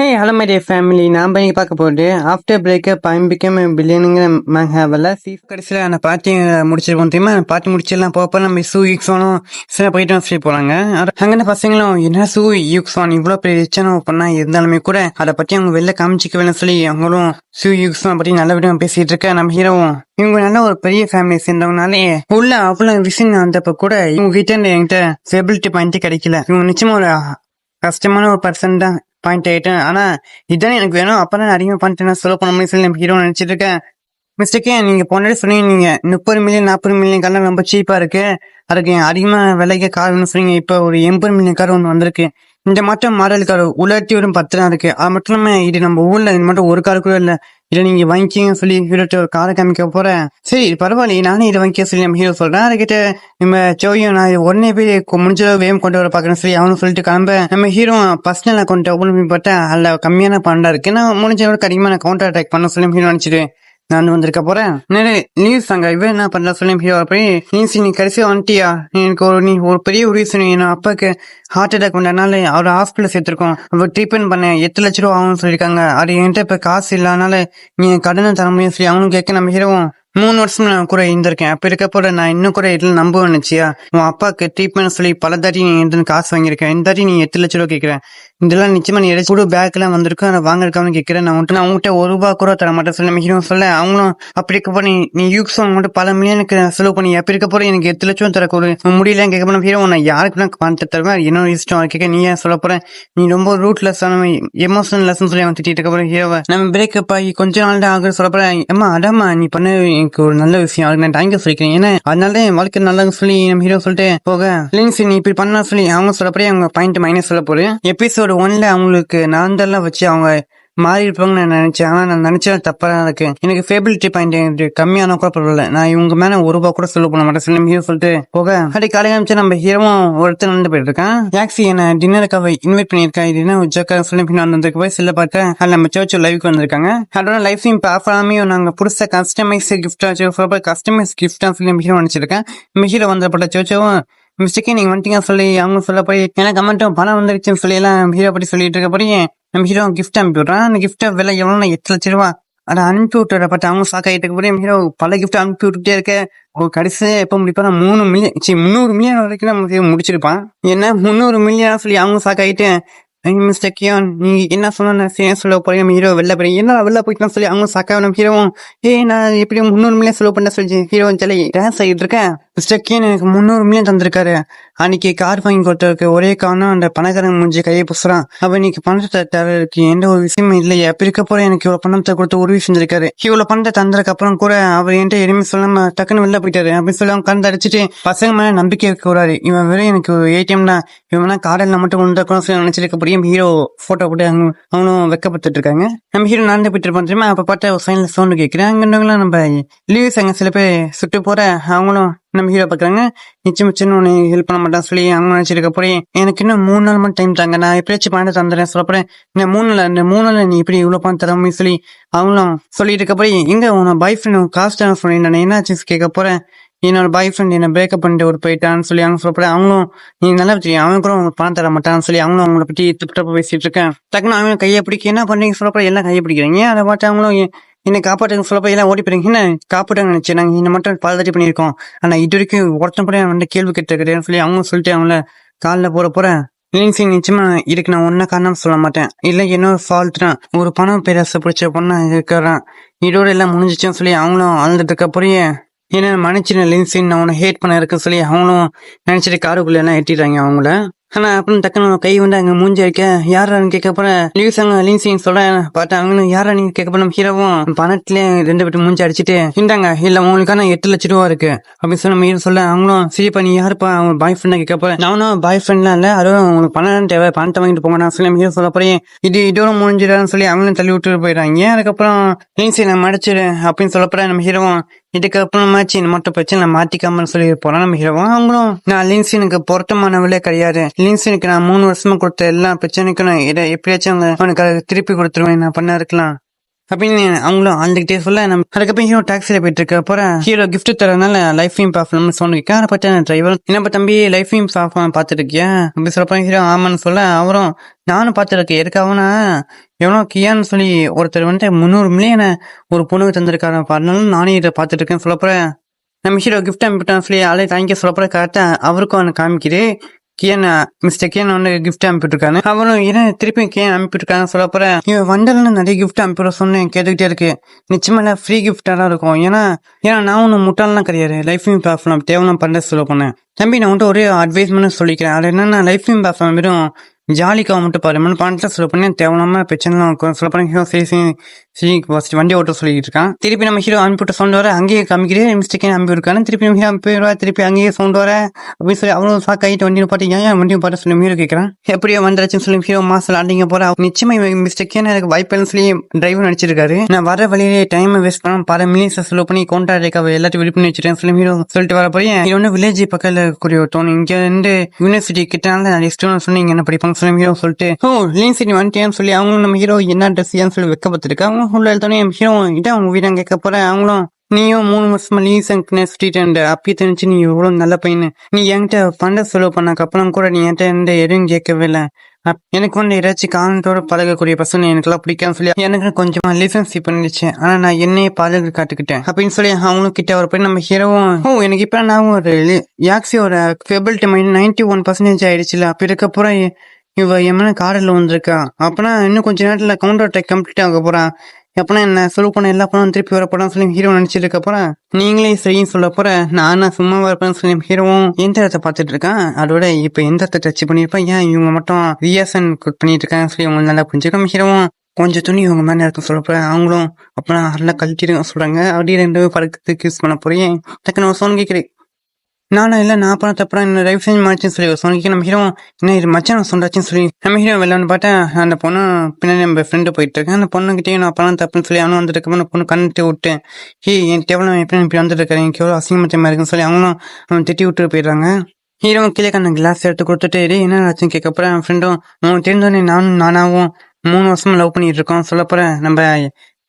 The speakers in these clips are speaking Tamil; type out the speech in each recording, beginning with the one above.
Hey hello my dear family, நான் பண்ணி பார்க்க போகுது ஆஃப்டர் பிரேக்கப் ஐ பிகம் பில்லியனுங்கிற மேங்காவில் கடைசியில் அந்த பார்ட்டி முடிச்சிருப்போம் தெரியுமா. பார்ட்டி முடிச்சிடலாம் போப்போ நம்ம சூ யூக்ஸானும் சில போயிட்டு சொல்லி போகிறாங்க. அங்கே பசங்களும் என்ன சூ யூக்ஸான் இவ்வளோ பெரிய ரிச்சான பண்ணா இருந்தாலுமே கூட அதை பற்றி அவங்க வெளில காமிச்சிக்கவேன்னு சொல்லி அவங்களும் சூ யூக்ஸான் பற்றி நல்ல விதமாக பேசிகிட்டு இருக்க. நம்ம ஹீரோவும் இவங்க நல்ல ஒரு பெரிய ஃபேமிலி சேர்ந்தவங்கனாலே உள்ள அவ்வளோ விஷயம் வந்தப்போ கூட இவங்க கிட்ட என்கிட்ட ஃபெபிலிட்டி பாயிண்ட்டு கிடைக்கல. இவங்க நிச்சயமா ஒரு கஷ்டமான ஒரு பர்சன் தான் பாயிண்ட் ஆயிட்டேன். ஆனா இதானே எனக்கு வேணும், அப்பதான் அதிகமா பாயிண்ட் சொல்ல போன மாதிரி சொல்லி நம்ம ஹீரோ நினைச்சிட்டு இருக்கேன். மிஸ்டேக்கே நீங்க பொண்ணு சொன்னீங்க 30 மில்லியன் 40 மில்லியன் கார்லாம் ரொம்ப சீப்பா இருக்கு, அதுக்கு அதிகமா விலைக்கு கார் ஒன்று சொன்னீங்க. இப்ப ஒரு 80 மில்லியன் கார் ஒன்று வந்திருக்கு. இந்த மட்டும் மாடல் கார் உலர்த்தி ஒரு 10 தான் இருக்கு. அது மட்டும் இல்லாம இது நம்ம ஊர்ல இது மட்டும் ஒரு கார் கூட இல்ல. இதை நீங்க வாங்கிக்கிங்க சொல்லி ஹீரோட்ட ஒரு காரை காமிக்க போறேன். சரி பரவாயில்ல, நானே இதை வாங்கிக்க சொல்லி நம்ம ஹீரோ சொல்றேன். அதுக்கிட்ட நம்ம சோயும் நான் உடனே போய் முடிஞ்ச வேகம் கொண்டு வர பாக்குறேன் சொல்லி அவனு சொல்லிட்டு கிளம்ப நம்ம ஹீரோ பர்சனல் அக்கௌண்ட் ஓபன் பண்ணி பார்த்தா அதுல கம்மியான பண்டா இருக்கு. நான் முடிஞ்ச அளவுக்கு அதிகமான கவுண்டர் அட்டாக் பண்ண சொல்லி ஹீரோ நினைச்சிட்டு நான் வந்திருக்க போறேன். நிறைய நியூஸ் அங்க இவன் என்ன பண்ற சொல்லி ஹீரோ போய் நீ கடைசியா வந்துட்டியா, எனக்கு நீ ஒரு பெரிய உதவி சொன்னீங்க. அப்பாக்கு ஹார்ட் அட்டாக் வந்ததுனால அவர் ஹாஸ்பிட்டல் சேர்த்திருக்கோம், அவர் ட்ரீட்மெண்ட் பண்ண 8 லட்ச ரூபா ஆகும்னு சொல்லியிருக்காங்க. அது என்கிட்ட இப்ப காசு இல்லாதனால நீ கடனை தர முடியும் சொல்லி அவனும் கேட்க நம்ம ஹீரோவும் 3 வருஷம் நான் கூட இருந்திருக்கேன். அப்ப இருக்கப்போ நான் இன்னும் கூட இதுல நம்புவேன் நினைச்சியா, உன் அப்பாக்கு ட்ரீட்மெண்ட் சொல்லி பல தாட்டி நீ எந்த காசு வாங்கியிருக்கேன், இந்த தாட்டி நீ 8 லட்ச ரூபா கேட்கிறேன். இதெல்லாம் நிச்சயமா நீ கூட பேக் எல்லாம் வந்திருக்கும், அதை வாங்கிருக்கான்னு கேட்கிறேன். நான் உங்ககிட்ட 1 ரூபா கூட தர மாட்டேன் சொல்லி நம்ம ஹீரோ சொல்ல அவங்களும் அப்படி இருக்கப்போ நீ யூக்ஸ் மட்டும் பல மில்லியனுக்கு செலவு பண்ணி அப்படி இருக்கப்போ எனக்கு 8 லட்சம் தர ஒரு முடியல கேட்க போன ஹீரோ நான் யாருக்குலாம் கான்டாக்ட் தருவேன் என்னோட இஷ்டம் கேட்க நீ ஏன் சொல்ல போறேன், நீ ரொம்ப ரூட்லெஸ் எமோஷனல் லெசன் சொல்லி அவன் திட்டிட்டு இருக்க போறேன் ஹீரோவை. நம்ம பிரேக்கப் ஆகி கொஞ்ச நாள் தான் ஆகுது சொல்ல போறேன். அம்மா அடாமா நீ பண்ண எனக்கு ஒரு நல்ல விஷயம், அதுக்கு நான் தேங்க்யூ சொல்லிக்கிறேன், ஏன்னா அதனால என் வாழ்க்கை நல்லா சொல்லி நம்ம ஹீரோ சொல்லிட்டு போக லிங்ஸ் நீ இப்படி பண்ணா சொல்லி அவங்க சொல்லப்படி அவங்க பாயிண்ட் மைனஸ் சொல்ல போறேன். எபிசோடு 1ல அவங்களுக்கு நான் தான் வச்சு அவங்க மாறி இருப்பாங்கன்னு நான் நினைச்சேன். ஆனா நான் நினைச்சது தப்பா தான் இருக்கு. எனக்கு ஃபேபிலிட்டி பாயிண்ட் கம்மியான கூட பரவாயில்ல, நான் இவங்க மேல 1 ரூபா கூட சொல்ல பண்ண மாட்டேன் சொல்லி ஹீரோ சொல்லிட்டு போக அப்படி காலையில அமைச்சு நம்ம ஹீரோவும் ஒருத்தர் நடந்து போயிட்டு இருக்கான். டாக்ஸி என்ன டின்னருக்காக இன்வைட் பண்ணியிருக்கா, இது உஜக்கா சொல்லி வந்திருக்கு போய் செல்ல பார்த்தேன். அதில் நம்ம சர்ச் லைவுக்கு வந்திருக்காங்க. அதோட லைஃப் இப்போ ஆஃப் ஆகாமே நாங்கள் புதுசா கஸ்டமைஸ் கிஃப்டா கஸ்டமைஸ் கிஃப்டா சொல்லி ஹீரோ நினைச்சிருக்கேன். ஹீரோ வந்தப்பட்ட சர்ச்சும் மிஸ்டேக்கே நீங்க வந்துட்டீங்க சொல்லி அவங்க சொல்ல போய் எனக்கு கமெண்ட்டும் பணம் வந்துருச்சுன்னு சொல்லி எல்லாம் ஹீரோ பற்றி சொல்லிட்டு இருக்கப்படி நம்ம ஹீரோ கிஃப்ட் அனுப்பி விடுறான். அந்த கிஃப்ட் விலை எவ்வளவு 8 லட்ச ரூபா. அதை அனுப்பி விட்டுற பட் அவங்க சாக்காயிட்டு இருக்கப்படி ஹீரோ பல கிஃப்ட் அனுப்பி விட்டுட்டே இருக்க. கடைசி எப்ப முடிப்பா 300 மில்லியன் வரைக்கும் நம்ம முடிச்சிருப்பான். என்ன 300 மில்லியன் சொல்லி அவங்க சாக்காயிட்டு மிஸ்டேக்கியோ நீ என்ன சொன்ன சொல்ல போறீங்க ஹீரோ வெளில போய் என்ன வெளில போயிட்டு சொல்லி அவங்க சாக்கா நம்ம ஹீரோவும் நான் எப்படி 300 மில்லியன் செலவு பண்ண சொல்லி ஹீரோ சொல்லி டான்ஸ் ஆகிட்டு இருக்கேன். மிஸ்டேக்கியன் எனக்கு 300 மில்லியன் தந்திருக்காரு. அன்னைக்கு கார் வாங்கி கொடுத்ததுக்கு ஒரே காரணம் அந்த பணக்காரன் முடிஞ்சு கையை புசுறான். அப்ப இன்னைக்கு பணத்தை தரக்கு எந்த ஒரு விஷயமும் இல்லையே, அப்ப இருக்க போற எனக்கு இவ்வளவு பணத்தை கொடுத்து உதவி செஞ்சிருக்காரு. இவ்வளவு பணத்தை தந்ததுக்கு அப்புறம் கூட அவர் என்கிட்ட எதுவுமே சொல்லாம டக்குன்னு வெளில போயிட்டாரு அப்படின்னு சொல்லி அவங்க கண் அடிச்சுட்டு பசங்க மேல நம்பிக்கை இருக்க கூடாது, இவன் வெறும் எனக்கு ஏடிஎம் தான், இவன் காடல்ல மட்டும் கொண்டு சொல்லி நினைச்சிருக்க ஹீரோ போட்டோ போட்டு அவனும் வெக்கப்பட்டு இருக்காங்க. நம்ம ஹீரோ நடந்து போயிட்டு இருப்போம் தெரியுமா. அப்ப பார்த்தா ஒரு சைன்ல சவுண்ட் கேட்கிறேன். நம்ம லீவ்ஸ் அங்க சில பேர் சுட்டு போற அவங்களும் நம்ம ஹீரோ பாக்குறாங்க. நிச்சயம் உன்னை ஹெல்ப் பண்ண மாட்டான் சொல்லி அவங்க நினைச்சிருக்க போறேன். எனக்கு இன்னும் 3 நாள் மட்டும் டைம் தாங்க, நான் எப்படியாச்சும் பணத்தை தந்துடுறேன் சொல்ல போறேன். இந்த 3 நாள் நீ இப்படி இவ்வளவு பணம் தரமே சொல்லி அவங்களும் சொல்லிட்டு இருக்க போறேன். எங்க உன பாய் ஃப்ரெண்ட் காஸ்ட் சொல்லி நான் என்னாச்சு கேட்க போறேன். என்னோட பாய் ஃப்ரெண்ட் என்ன பிரேக்கப் பண்ணிட்டு ஒரு போயிட்டான்னு சொல்லி அவங்க சொல்லப்போறேன். அவங்களும் நீ நல்லா தெரியும் அவன் கூட உங்களுக்கு பணம் தர மாட்டான்னு சொல்லி அவங்களும் அவங்கள பத்தி திட்டப்ப பேசிட்டு இருக்கேன். டக்குன்னு அவங்க கையை பிடிக்க என்ன பண்றீங்க சொல்லப்போ எல்லாம் கையை பிடிக்கிறீங்க. அதை பார்த்து அவங்களும் என்னை காப்பாற்றுங்க சொல்லப்போ எல்லாம் ஓடி போறீங்க. என்ன காப்பாட்டாங்க நினைச்சு நாங்க இந்த மட்டும் பால்தாட்டி பண்ணியிருக்கோம், ஆனா இது வரைக்கும் ஒருத்தன் கூட வந்து கேள்வி கேட்டுக்கிறேன்னு சொல்லி அவங்க சொல்லிட்டு அவங்கள காலில் போறேன். நிச்சயமா இதுக்கு நான் ஒன்னும் காரணம் சொல்ல மாட்டேன், இல்ல என்னோட ஃபால்ட் தான், ஒரு பணம் பேராசை பிடிச்ச பொண்ணா இருக்கிறான், இதோட எல்லாம் முடிஞ்சிச்சுன்னு சொல்லி அவங்களும் அழுதுட்டு இருக்க புரிய ஏன்னா மன்னிச்சின லின்சின் நான் உன்னை ஹேட் பண்ண இருக்குன்னு சொல்லி அவங்களும் நினைச்சிட்டு காருக்குள்ள எல்லாம் எட்டிடுறாங்க அவங்கள. ஆனா அப்புறம் டக்குன்னு கை வந்து அங்க மூஞ்சி வைக்க யாரான்னு கேட்க போற லீவ்ஸ் அங்க லின்சின் சொல்ல பார்த்தா அவங்களும் யாரா நீங்க கேட்க போற ஹீரோவும் பணத்துல 2 பேட்டு மூஞ்சி அடிச்சுட்டு இந்தாங்க இல்ல உங்களுக்கான 8 லட்ச ரூபா இருக்கு அப்படின்னு சொன்ன ஹீரோ சொல்ல அவங்களும் சரிப்பா நீ யாருப்பா அவங்க பாய் ஃப்ரெண்டா கேட்க போறேன். நானும் பாய் ஃப்ரெண்ட்லாம் இல்ல, அதுவும் உங்களுக்கு பணம் தேவை, பணத்தை வாங்கிட்டு போங்க நான் சொல்லி ஹீரோ சொல்ல போறேன். இதோட முடிஞ்சிடான்னு சொல்லி அவங்களும் தள்ளி விட்டு போயிடுறாங்க. அதுக்கப்புறம் லின்சின் நான் மடிச்சிடு அப்படின்னு சொல்ல போறேன். நம்ம ஹீரோவும் இதுக்கப்புறமாச்சு இந்த மட்டும் பிரச்சனை மாத்திக்காமன்னு சொல்லி போறோம். நம்ம ஹீரோவும் அவங்களும் நான் லின்சினுக்கு பொருத்தமானவளே கிடையாது, லின்சினுக்கு நான் 3 வருஷமா கொடுத்த எல்லா பிரச்சனைக்கும் நான் எப்படியாச்சும் அவனுக்கு திருப்பி கொடுத்துருவேன், நான் பண்ண இருக்கலாம் அப்படின்னு அவங்களும் ஆழ்ந்துகிட்டே சொல்ல நம்ம அதுக்கப்புறம் ஹீரோ டாக்ஸில போயிட்டு இருக்க போறேன். ஹீரோ கிஃப்ட் தரனால லைஃப் இம் பாஃப்னு சொன்னிருக்கேன். அதை பத்தி டிரைவர் என்னப்பா தம்பி லைஃப் இம் பாஃப் பாத்துட்டு இருக்கியா அப்படி சொல்லப்போ ஹீரோ ஆமான்னு சொல்ல அவரும் நானும் பாத்துருக்கேன் எதுக்காகனா எவனோ கியான்னு சொல்லி ஒருத்தர் வந்துட்டு 300 மில்லியனை ஒரு பொண்ணுக்கு தந்திருக்காரு அதனால நானே இதை பாத்துட்டு இருக்கேன்னு சொல்லப்போறேன். நம்ம ஹீரோ கிஃப்ட் அனுப்பிட்டான் சொல்லி ஆளே தேங்க்யூ சொல்லப்போற கரெக்டா அவருக்கும் அவனை காமிக்குது கியன் மிஸ்டர் கியன் வந்து கிஃப்ட் அனுப்பிட்டுருக்காங்க. அவரும் ஏன் திருப்பி கியன் அனுப்பிட்டுருக்காங்க சொல்ல போற இவன் வண்டர்ல நிறைய கிஃப்ட் அனுப்பிட சொன்னேன் கேட்டுக்கிட்டே இருக்கு. நிச்சயமா ஃப்ரீ கிஃப்டா தான் இருக்கும். ஏன்னா நான் ஒன்னும் முட்டாள்லாம் கிடையாது. லைஃப் இம் பிளாட்ஃபார்ம் தேவையான பண்ண சொல்ல போனேன். தம்பி நான் வந்துட்டு ஒரே அட்வைஸ்மெண்ட் சொல்லிக்கிறேன். அது என்னன்னா லைஃப் இம் பிளாட்ஃபார்ம் வெறும் ஜாலிக்காக மட்டும் பாரு பணத்தை சொல்ல பண்ணி தேவையில்லாம பிரச்சனை இருக்கும் சொல்ல போனா ஹீரோ சரி ஃபர்ஸ்ட் வண்டி ஓட்ட சொல்லிட்டு இருக்கான். திருப்பி நம்ம ஹீரோ அனுப்பிட்டு சவுண்ட் வர அங்கேயே காமிக்கிறேன் மிஸ்டேக்கே அனுப்பி இருக்காங்க. திருப்பி நம்ம ஹீரோ போயிடுவா திருப்பி அங்கேயே சவுண்ட் வர அப்படின்னு சொல்லி அவ்வளோ சாக் ஆகிட்டு வண்டியை பாட்டு ஏன் வண்டியை பாட்டு சொல்லி ஹீரோ கேட்கறான். எப்படியோ வந்துருச்சுன்னு சொல்லி ஹீரோ மாசம் அடிங்க போற நிச்சயமா மிஸ்டேக்கே எனக்கு வாய்ப்புன்னு சொல்லி டிரைவர் நடிச்சிருக்காரு. நான் வர வழியிலே டைம் வேஸ்ட் பண்ண பல மில்லியன்ஸ் செலவு பண்ணி கவுண்டர் எல்லாத்தையும் விழி பண்ணி வச்சிருக்கேன் சொல்லி ஹீரோ சொல்லிட்டு வர போய் இது ஒன்று வில்லேஜ் பக்கத்தில் இருக்கக்கூடிய தோணும் இங்க இருந்து யூனிவர்சிட்டி கிட்ட நெக்ஸ்ட் சொன்னீங்க என்ன படிப்பாங்க சொல்லி ஹீரோ சொல்லிட்டு லீன் சிட்டி வந்துட்டேன்னு சொல்லி அவங்களும் நம்ம ஹீரோ என்ன ட்ரெஸ் ஏன்னு சொல்லி வைக்கப்பட்டிருக்கு. அவங்க உள்ள எழுத்தோடனே ஹீரோ இதான் அவங்க வீடாங்க கேட்க போறேன். அவங்களும் நீயும் 3 வருஷமா லீஸ் சுத்திட்டு அப்பயே தெரிஞ்சு நீ எவ்வளவு நல்ல பையனு நீ என்கிட்ட பண்ட செலவு பண்ணக்கு அப்புறம் கூட நீ என்கிட்ட எதுவும் கேட்கவே இல்லை. எனக்கு வந்து ஏதாச்சும் காரணத்தோட பழகக்கூடிய பசங்க எனக்குலாம் பிடிக்கான்னு சொல்லி எனக்கு கொஞ்சமா ரிலேஷன்ஷிப் பண்ணிடுச்சு. ஆனா நான் என்னையே பாதுகாத்து காட்டுக்கிட்டேன் அப்படின்னு சொல்லி அவங்களும் கிட்ட ஒரு போய் நம்ம ஹீரோவும் எனக்கு இப்ப நான் ஒரு யாக்ஸியோட ஃபெபிலிட்டி மைண்ட் 91% ஆயிடுச்சுல அப்ப இருக்கப்பறம் இவ எம்மன காரில் வந்திருக்கா அப்பனா இன்னும் கொஞ்ச நேரத்துல கவுண்டர் அட்டாக் கம்ப்ளீட் ஆக போறான். எப்பனா என்ன சொல்ல போன எல்லா படம் திருப்பி வர படம் சொல்லி ஹீரோ நினைச்சிட்டு இருக்க போறேன். நீங்களே சரின்னு சொல்ல போற நானா சும்மா வரப்பேன்னு சொல்லி ஹீரோவும் எந்த இடத்த பார்த்துட்டு இருக்கான். அதோட இப்ப எந்த இடத்த டச் பண்ணிருப்பேன் ஏன் இவங்க மட்டும் ரியாசன் பண்ணிட்டு இருக்காங்க சொல்லி அவங்க நல்லா புரிஞ்சுக்கோம். ஹீரோவும் கொஞ்சம் துணி இவங்க மேல இருக்கும் சொல்ல போறேன். அவங்களும் அப்பனா நல்லா கழட்டிருக்க சொல்றாங்க. அப்படியே 2 படத்துக்கு யூஸ் பண்ண போறேன். டக்குன்னு ஒரு சோன் கேட்கிறேன் நானா இல்ல நான் பண்ண தப்புறம் என்ன ரைஃப் செஞ்சு மாச்சுன்னு சொல்லி சொன்னிக்க நம்ம ஹீரோ என்ன இது மச்சான் சொன்னாச்சுன்னு சொல்லி நம்ம ஹீரோ வெளில பார்த்தா அந்த பொண்ணு பின்னாடி நம்ம ஃப்ரெண்டு போயிட்டு இருக்கேன். அந்த பொண்ணுகிட்டயும் நான் பண்ண தப்புன்னு சொல்லி அவனும் வந்துட்டு அந்த பொண்ணு கண்ணிட்டு விட்டு என் தேவலை எப்படி இப்படி வந்துட்டு இருக்கேன் எனக்கு எவ்வளோ அசிங்கமத்தமா இருக்குன்னு சொல்லி அவங்களும் அவன் திட்டி விட்டு போயிடுறாங்க. ஹீரோ கீழே அந்த கிளாஸ் எடுத்து கொடுத்துட்டு என்ன ஆச்சுன்னு கேட்கப்பறேன். அவன் ஃப்ரெண்டும் அவன் தெரிஞ்சோடனே நானாவும் 3 வருஷமா லவ் பண்ணிட்டு இருக்கோம் சொல்ல போறேன். நம்ம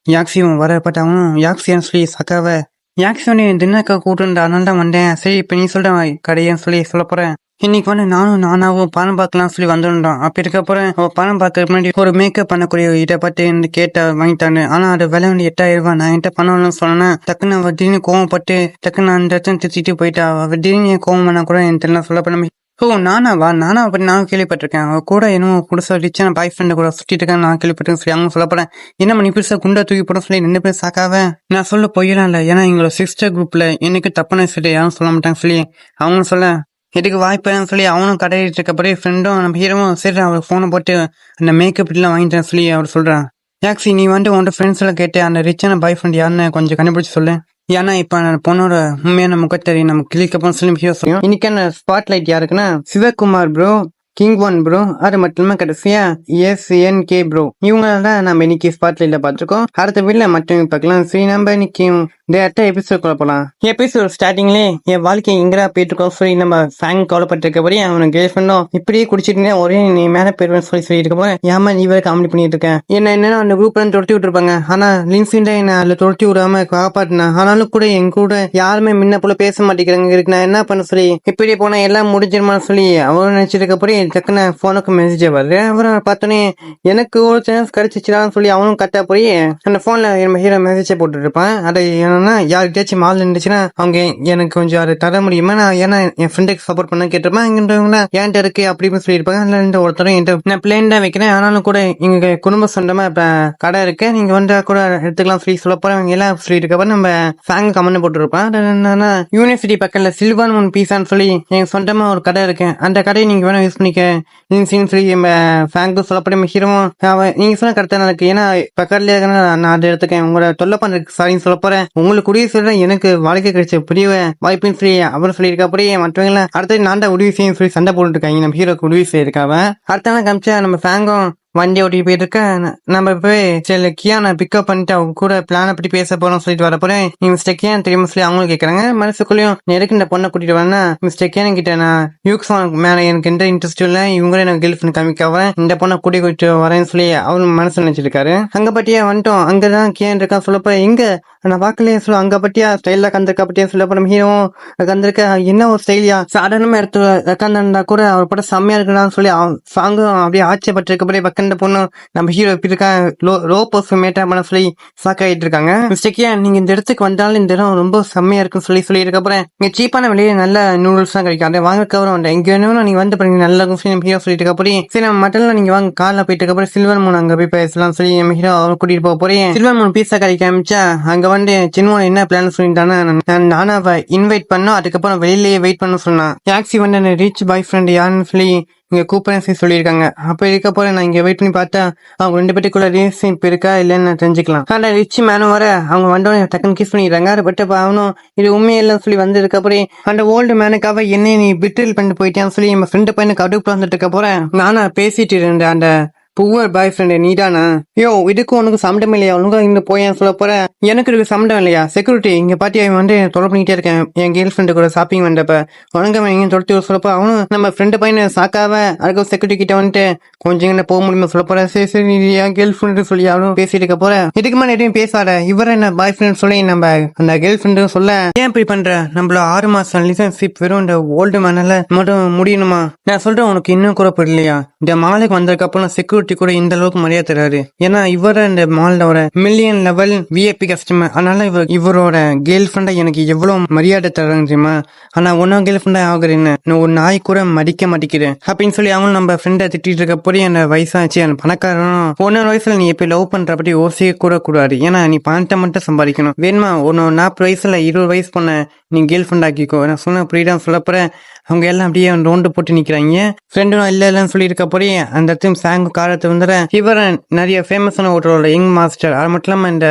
யாக்ஸியும் வரப்பட்ட அவனும் யாக்ஸியான்னு சொல்லி சக்காவை யாக்ஸோனே தினக்கா கூட்டுண்டா அதனால தான் வந்தேன். சரி இப்ப நீ சொல்ற கடையன்னு சொல்லி சொல்ல போறேன். இன்னைக்கு வந்து நானாவும் பணம் பார்க்கலாம் சொல்லி வந்துட்டோம். அப்படி இருக்க போறேன் அவள் பணம் பார்க்க முன்னாடி ஒரு மேக்கப் பண்ணக்கூடிய இதை பார்த்து கேட்ட வாங்கிட்டான்னு. ஆனா அது விலை வந்து 8000 ரூபாய். நான் என்கிட்ட பண்ணணும்னு சொன்னேன். டக்குன்னு அவள் திடீர்னு கோவப்பட்டு டக்குன்னு அந்த இடத்துல திட்டிட்டு போயிட்டா. அவள் திடீர்னு கோவம் பண்ணா கூட எனக்கு தெரியல சொல்ல போறேன். நானாவா அப்படி நானும் கேள்விப்பட்டிருக்கேன். அவ கூட என்னமோ புதுசா ரிச்சான பாய் ஃப்ரெண்ட் கூட சுத்திட்டு இருக்கான்னு நான் கேள்விப்பட்டேன் சொல்லி அவங்க சொல்ல போறேன். என்ன பண்ணி பெருசா குண்டா தூக்கி போட சொல்லி 2 பேரும் சாக்காவ நான் சொல்ல போயிடலாம் இல்ல. ஏன்னா எங்களோட சிஸ்டர் குரூப்ல எனக்கு தப்பான சொல்லி யாரும் சொல்ல மாட்டாங்க சொல்லி அவங்க சொல்ல இதுக்கு வாய்ப்பு சொல்லி அவனும் கடையிட்டு இருக்கப்படியே ஃப்ரெண்டும் நம்ம ஹீரோவும் சரி அவர் போனை போட்டு அந்த மேக்கப் எல்லாம் வாங்கிட்டேன் சொல்லி அவர் சொல்றான். யாக்ஸி நீ வந்து உன்னோட ஃப்ரெண்ட்ஸ் எல்லாம் கேட்டு அந்த ரிச்சான பாய் ஃப்ரெண்ட் யாருன்னு கொஞ்சம் கண்டுபிடிச்சு சொல்லு. ஏன்னா இப்ப பொண்ணோட உண்மையான முகத்தறி நம்ம கிளிக்கப்போம் சொல்லி இன்னைக்கான ஸ்பாட்லைட் யாருக்குன்னா Sivakumar bro, king one bro, அது மட்டும் கடைசியா SNK ப்ரோ. இவங்க தான் நம்ம இன்னைக்கு ஸ்பாட்லைட்ல பாத்துருக்கோம். அடுத்த வீட்டுல மட்டும் பார்க்கலாம். சரி நம்ம இன்னைக்கு டேரக்டா எபிசோட் குழப்பலாம். எபிசோட் ஸ்டார்டிங்லே என் வாழ்க்கை எங்கடா போயிட்டு இருக்கோம் சொல்லி நம்ம ஃபேங் கவலைப்பட்டிருக்கபடி அவனுக்கு கேர்ள் ஃப்ரெண்டும் இப்படியே குடிச்சிட்டு ஒரே நீ மேல போயிருவேன் சொல்லிட்டு இருக்கப்போ ஏமா நீ வேற காமெடி பண்ணிட்டு இருக்கேன். என்னன்னா அந்த குரூப்ல துரத்தி விட்டுருப்பாங்க. ஆனா லின்சிண்டா என்ன அதுல துரத்தி விடாம காப்பாட்டினா. ஆனாலும் கூட எங்க கூட யாருமே முன்ன போல பேச மாட்டேங்கிறாங்க இருக்கு. நான் என்ன பண்ண சொல்லி இப்படியே போனா எல்லாம் முடிஞ்சிருமான்னு சொல்லி அவன் நினைச்சிருக்கப்படி டக்குன்னு போனுக்கு மெசேஜ் வருது. அப்புறம் பார்த்தோன்னே எனக்கு ஒரு சான்ஸ் கிடைச்சிச்சுடான்னு சொல்லி அவனும் கட்டா போய் அந்த போன்ல ஹீரோ மெசேஜ் போட்டுட்டு இருப்பான். அதை என்னன்னா யாருக்கிட்டாச்சும் மால் இருந்துச்சுன்னா அவங்க எனக்கு கொஞ்சம் அதை தர முடியுமா நான் ஏன்னா என் ஃப்ரெண்டுக்கு சப்போர்ட் பண்ண கேட்டிருப்பேன். இங்கன்றவங்க என்கிட்ட இருக்கு அப்படின்னு சொல்லியிருப்பாங்க. அதுல ஒருத்தரும் என்கிட்ட நான் பிளேன் தான் வைக்கிறேன். ஆனாலும் கூட எங்க குடும்ப சொந்தமா இப்ப கடை இருக்கு நீங்க வந்தா கூட எடுத்துக்கலாம் ஃப்ரீ சொல்ல போறவங்க எல்லாம் ஃப்ரீ இருக்கப்ப நம்ம ஃபேங் கமெண்ட் போட்டுருப்பான். என்னன்னா யூனிவர்சிட்டி பக்கத்துல சில்வான் ஒன் பீஸான்னு சொல்லி எங்க சொந்தமா ஒரு கடை இருக்கு. அந்த கடையை நீங்க வேணா யூஸ் பண்ணிக்க சொல்லப்படும் ஹீரோவும் நீங்க சொன்ன கரெக்டா இருக்கு. ஏன்னா பக்கத்துல நான் அதை எடுத்துக்கேன் உங்களோட தொல்லை பண்றதுக்கு சாரின்னு சொல்ல போறேன். உங்களுக்கு கூடிய சொல்றேன் எனக்கு வாழ்க்கை கிடைச்ச பெரிய வாய்ப்புன்னு சொல்லி அவர் சொல்லியிருக்கா. அப்படியே மற்றவங்க அடுத்தது நான் தான் உதவி செய்யும் சொல்லி சண்டை போட்டு இருக்காங்க. நம்ம ஹீரோக்கு உதவி செய்யிருக்காவ அடுத்த காமிச்சா நம்ம ஃபேங்கும் வண்டி ஓட்டிட்டு போயிட்டு இருக்க நம்ம போய் சில கியானை பிக்கப் பண்ணிட்டு அவங்க கூட பிளானை பத்தி பேச போறோம் சொல்லிட்டு வரப்போறேன். நீ மிஸ்டர் கியான் தெரியுமா சொல்லி அவங்களும் கேட்கறாங்க. மனசுக்குள்ளேயும் எதுக்கு இந்த பொண்ணை கூட்டிட்டு வரேன்னா மிஸ்டர் கியான் கிட்ட நான் யூக்ஸான் மேல எனக்கு எந்த இன்ட்ரெஸ்ட் இல்லை, இவங்களே எனக்கு கேர்ள் ஃப்ரெண்ட் காமிக்க இந்த பொண்ணை கூட்டிட்டு வரேன்னு சொல்லி அவரு மனசு நினைச்சிருக்காரு. அங்க பத்தியா வந்துட்டோம், அங்கதான் கியான் இருக்கான் சொல்லப்ப எங்க நான் பாக்கலையே சொல்ல அங்க பத்தியா ஸ்டைல கந்திருக்கா பத்தியா சொல்லப்ப நம்ம ஹீரோ கந்திருக்க என்ன ஒரு ஸ்டைலியா சாதாரணமா எடுத்து உட்காந்துருந்தா கூட அவர் படம் செம்மையா இருக்கலாம்னு சொல்லி சாங்கும் அப்படியே ஆச்சரியப்பட்டிருக்கப்படியே பக்கந்த பொண்ணு நம்ம ஹீரோ எப்படி இருக்கா லோ பர்ஃபர்மேட்டா பண்ண சொல்லி சாக்காயிட்டு இருக்காங்க. மிஸ்டேக்கியா நீங்க இந்த இடத்துக்கு வந்தாலும் இந்த இடம் ரொம்ப செம்மையா இருக்குன்னு சொல்லி இருக்கப்பறேன் இங்க சீப்பான வெளியே நல்ல நூடுல்ஸ் தான் கிடைக்கும், அதை வாங்க கவரம் வந்தேன் எங்க வேணும் நீங்க வந்து பாருங்க நல்லா இருக்கும் சொல்லி நம்ம ஹீரோ சொல்லிட்டு இருக்கப்படி சரி நம்ம மட்டன்ல நீங்க வாங்க கார்ல போயிட்டு இருக்கப்பறம் சில்வர் மூணு அங்க போய் பேசலாம் சொல்லி நம்ம ஹீரோ அவர் கூட்டிட்டு போக போறேன். சில்வர் மூணு பீஸா கடைக்கு காமிச்சா அங்க வந்து சின்ன என்ன பிளான் சொல்லிட்டானா நானா இன்வைட் பண்ணோம், அதுக்கப்புறம் வெளியிலேயே வெயிட் பண்ண சொன்னான். டாக்ஸி வந்து ரிச் பாய் ஃப்ரெண்ட் யாருன்னு சொல்லி இங்க கூப்பிடுறேன் சொல்லியிருக்காங்க. அப்ப இருக்க போற நான் இங்க வெயிட் பண்ணி பார்த்தா அவங்க 2 பேருக்குள்ள ரிலேஷன்ஷிப் இருக்கா இல்லன்னு நான் தெரிஞ்சுக்கலாம். ஆனா ரிச் மேனும் வர அவங்க வந்தோடனே டக்குன்னு கிஸ் பண்ணிடுறாங்க. பட் அவனும் இது உண்மையெல்லாம் சொல்லி வந்ததுக்கு அப்புறம் அந்த ஓல்டு மேனுக்காக என்ன நீ பிட்டில் பண்ணிட்டு போயிட்டேன்னு சொல்லி நம்ம ஃப்ரெண்டு பையனுக்கு அடுப்பு வந்துட்டு இருக்க போறேன். நானா பேசிட்டு இருந்தேன் அந்த புவர் பாய் ஃப்ரெண்ட் நீதானா யோ இதுக்கு உனக்கு சம்மந்தம் இல்லையா ஒழுங்கா இங்க போயேன் சொல்ல போற எனக்கு இதுக்கு சம்மந்தம் இல்லையா செக்யூரிட்டி இங்க பாத்தி அவன் வந்து தொலை பண்ணிட்டே இருக்கேன் என் கேர்ள் ஃப்ரெண்டு கூட ஷாப்பிங் வந்தப்ப உனக்கு எங்க தொலைச்சி சொல்லப்ப அவனும் நம்ம ஃப்ரெண்டு பையனை சாக்காவ அதுக்கு செக்யூரிட்டி கிட்ட வந்துட்டு கொஞ்சம் என்ன போக முடியுமா சொல்ல போற சரி சரி என் கேர்ள் ஃப்ரெண்டு சொல்லி அவனும் பேசிட்டு இருக்க போற இதுக்கு மேலே எதையும் பேசாத இவர என்ன பாய் ஃப்ரெண்ட் சொல்லி நம்ம அந்த கேர்ள் ஃப்ரெண்டு சொல்ல ஏன் இப்படி பண்ற நம்மள 6 மாசம் ரிலேஷன்ஷிப் வெறும் இந்த ஓல்டு மேனால மட்டும் முடியணுமா நான் சொல்றேன் உனக்கு இன்னும் கூட புரியலையா இந்த மாலுக்கு வந்ததுக்கு அப்புறம் செக்யூரிட்டி கூட இந்த அளவுக்கு மரியாதை தராரு ஏன்னா இவர இந்த மாலோட மில்லியன் லெவல் விஐபி கஸ்டமர் அதனால இவரோட கேர்ள் ஃப்ரெண்டை எனக்கு எவ்வளவு மரியாதை தராங்க தெரியுமா ஆனா ஒன்னும் கேர்ள் ஃப்ரெண்டா ஆகுறேன்னு நான் ஒரு நாய் கூட மதிக்க மாட்டேங்கிறேன் அப்படின்னு சொல்லி அவங்க நம்ம ஃப்ரெண்டை திட்டிட்டு இருக்க போய் அந்த வயசாச்சு அந்த பணக்காரனும் 1 வயசுல நீ எப்ப லவ் பண்ற பத்தி யோசிக்க கூட கூடாது ஏன்னா நீ பணத்தை மட்டும் சம்பாதிக்கணும் வேணுமா 40 வயசுல 20 வயசு பண்ண நீ கேர்ள் ஃப்ரெண்ட் ஆக்கிக்கோ நான் சொன்ன புரியுதான் சொல்லப்போற அவங்க எல்லாம் அப்படியே ரோண்டு போட்டு நிக்கிறாங்க ஃப்ரெண்டும் இல்லன்னு சொல்லி இருக்க போய் அந்த இடத்துல சாங்கு காலத்தை வந்துற இவர நிறைய ஃபேமஸான ஹோட்டலோட யங் மாஸ்டர் அது மட்டும் இல்லாம இந்த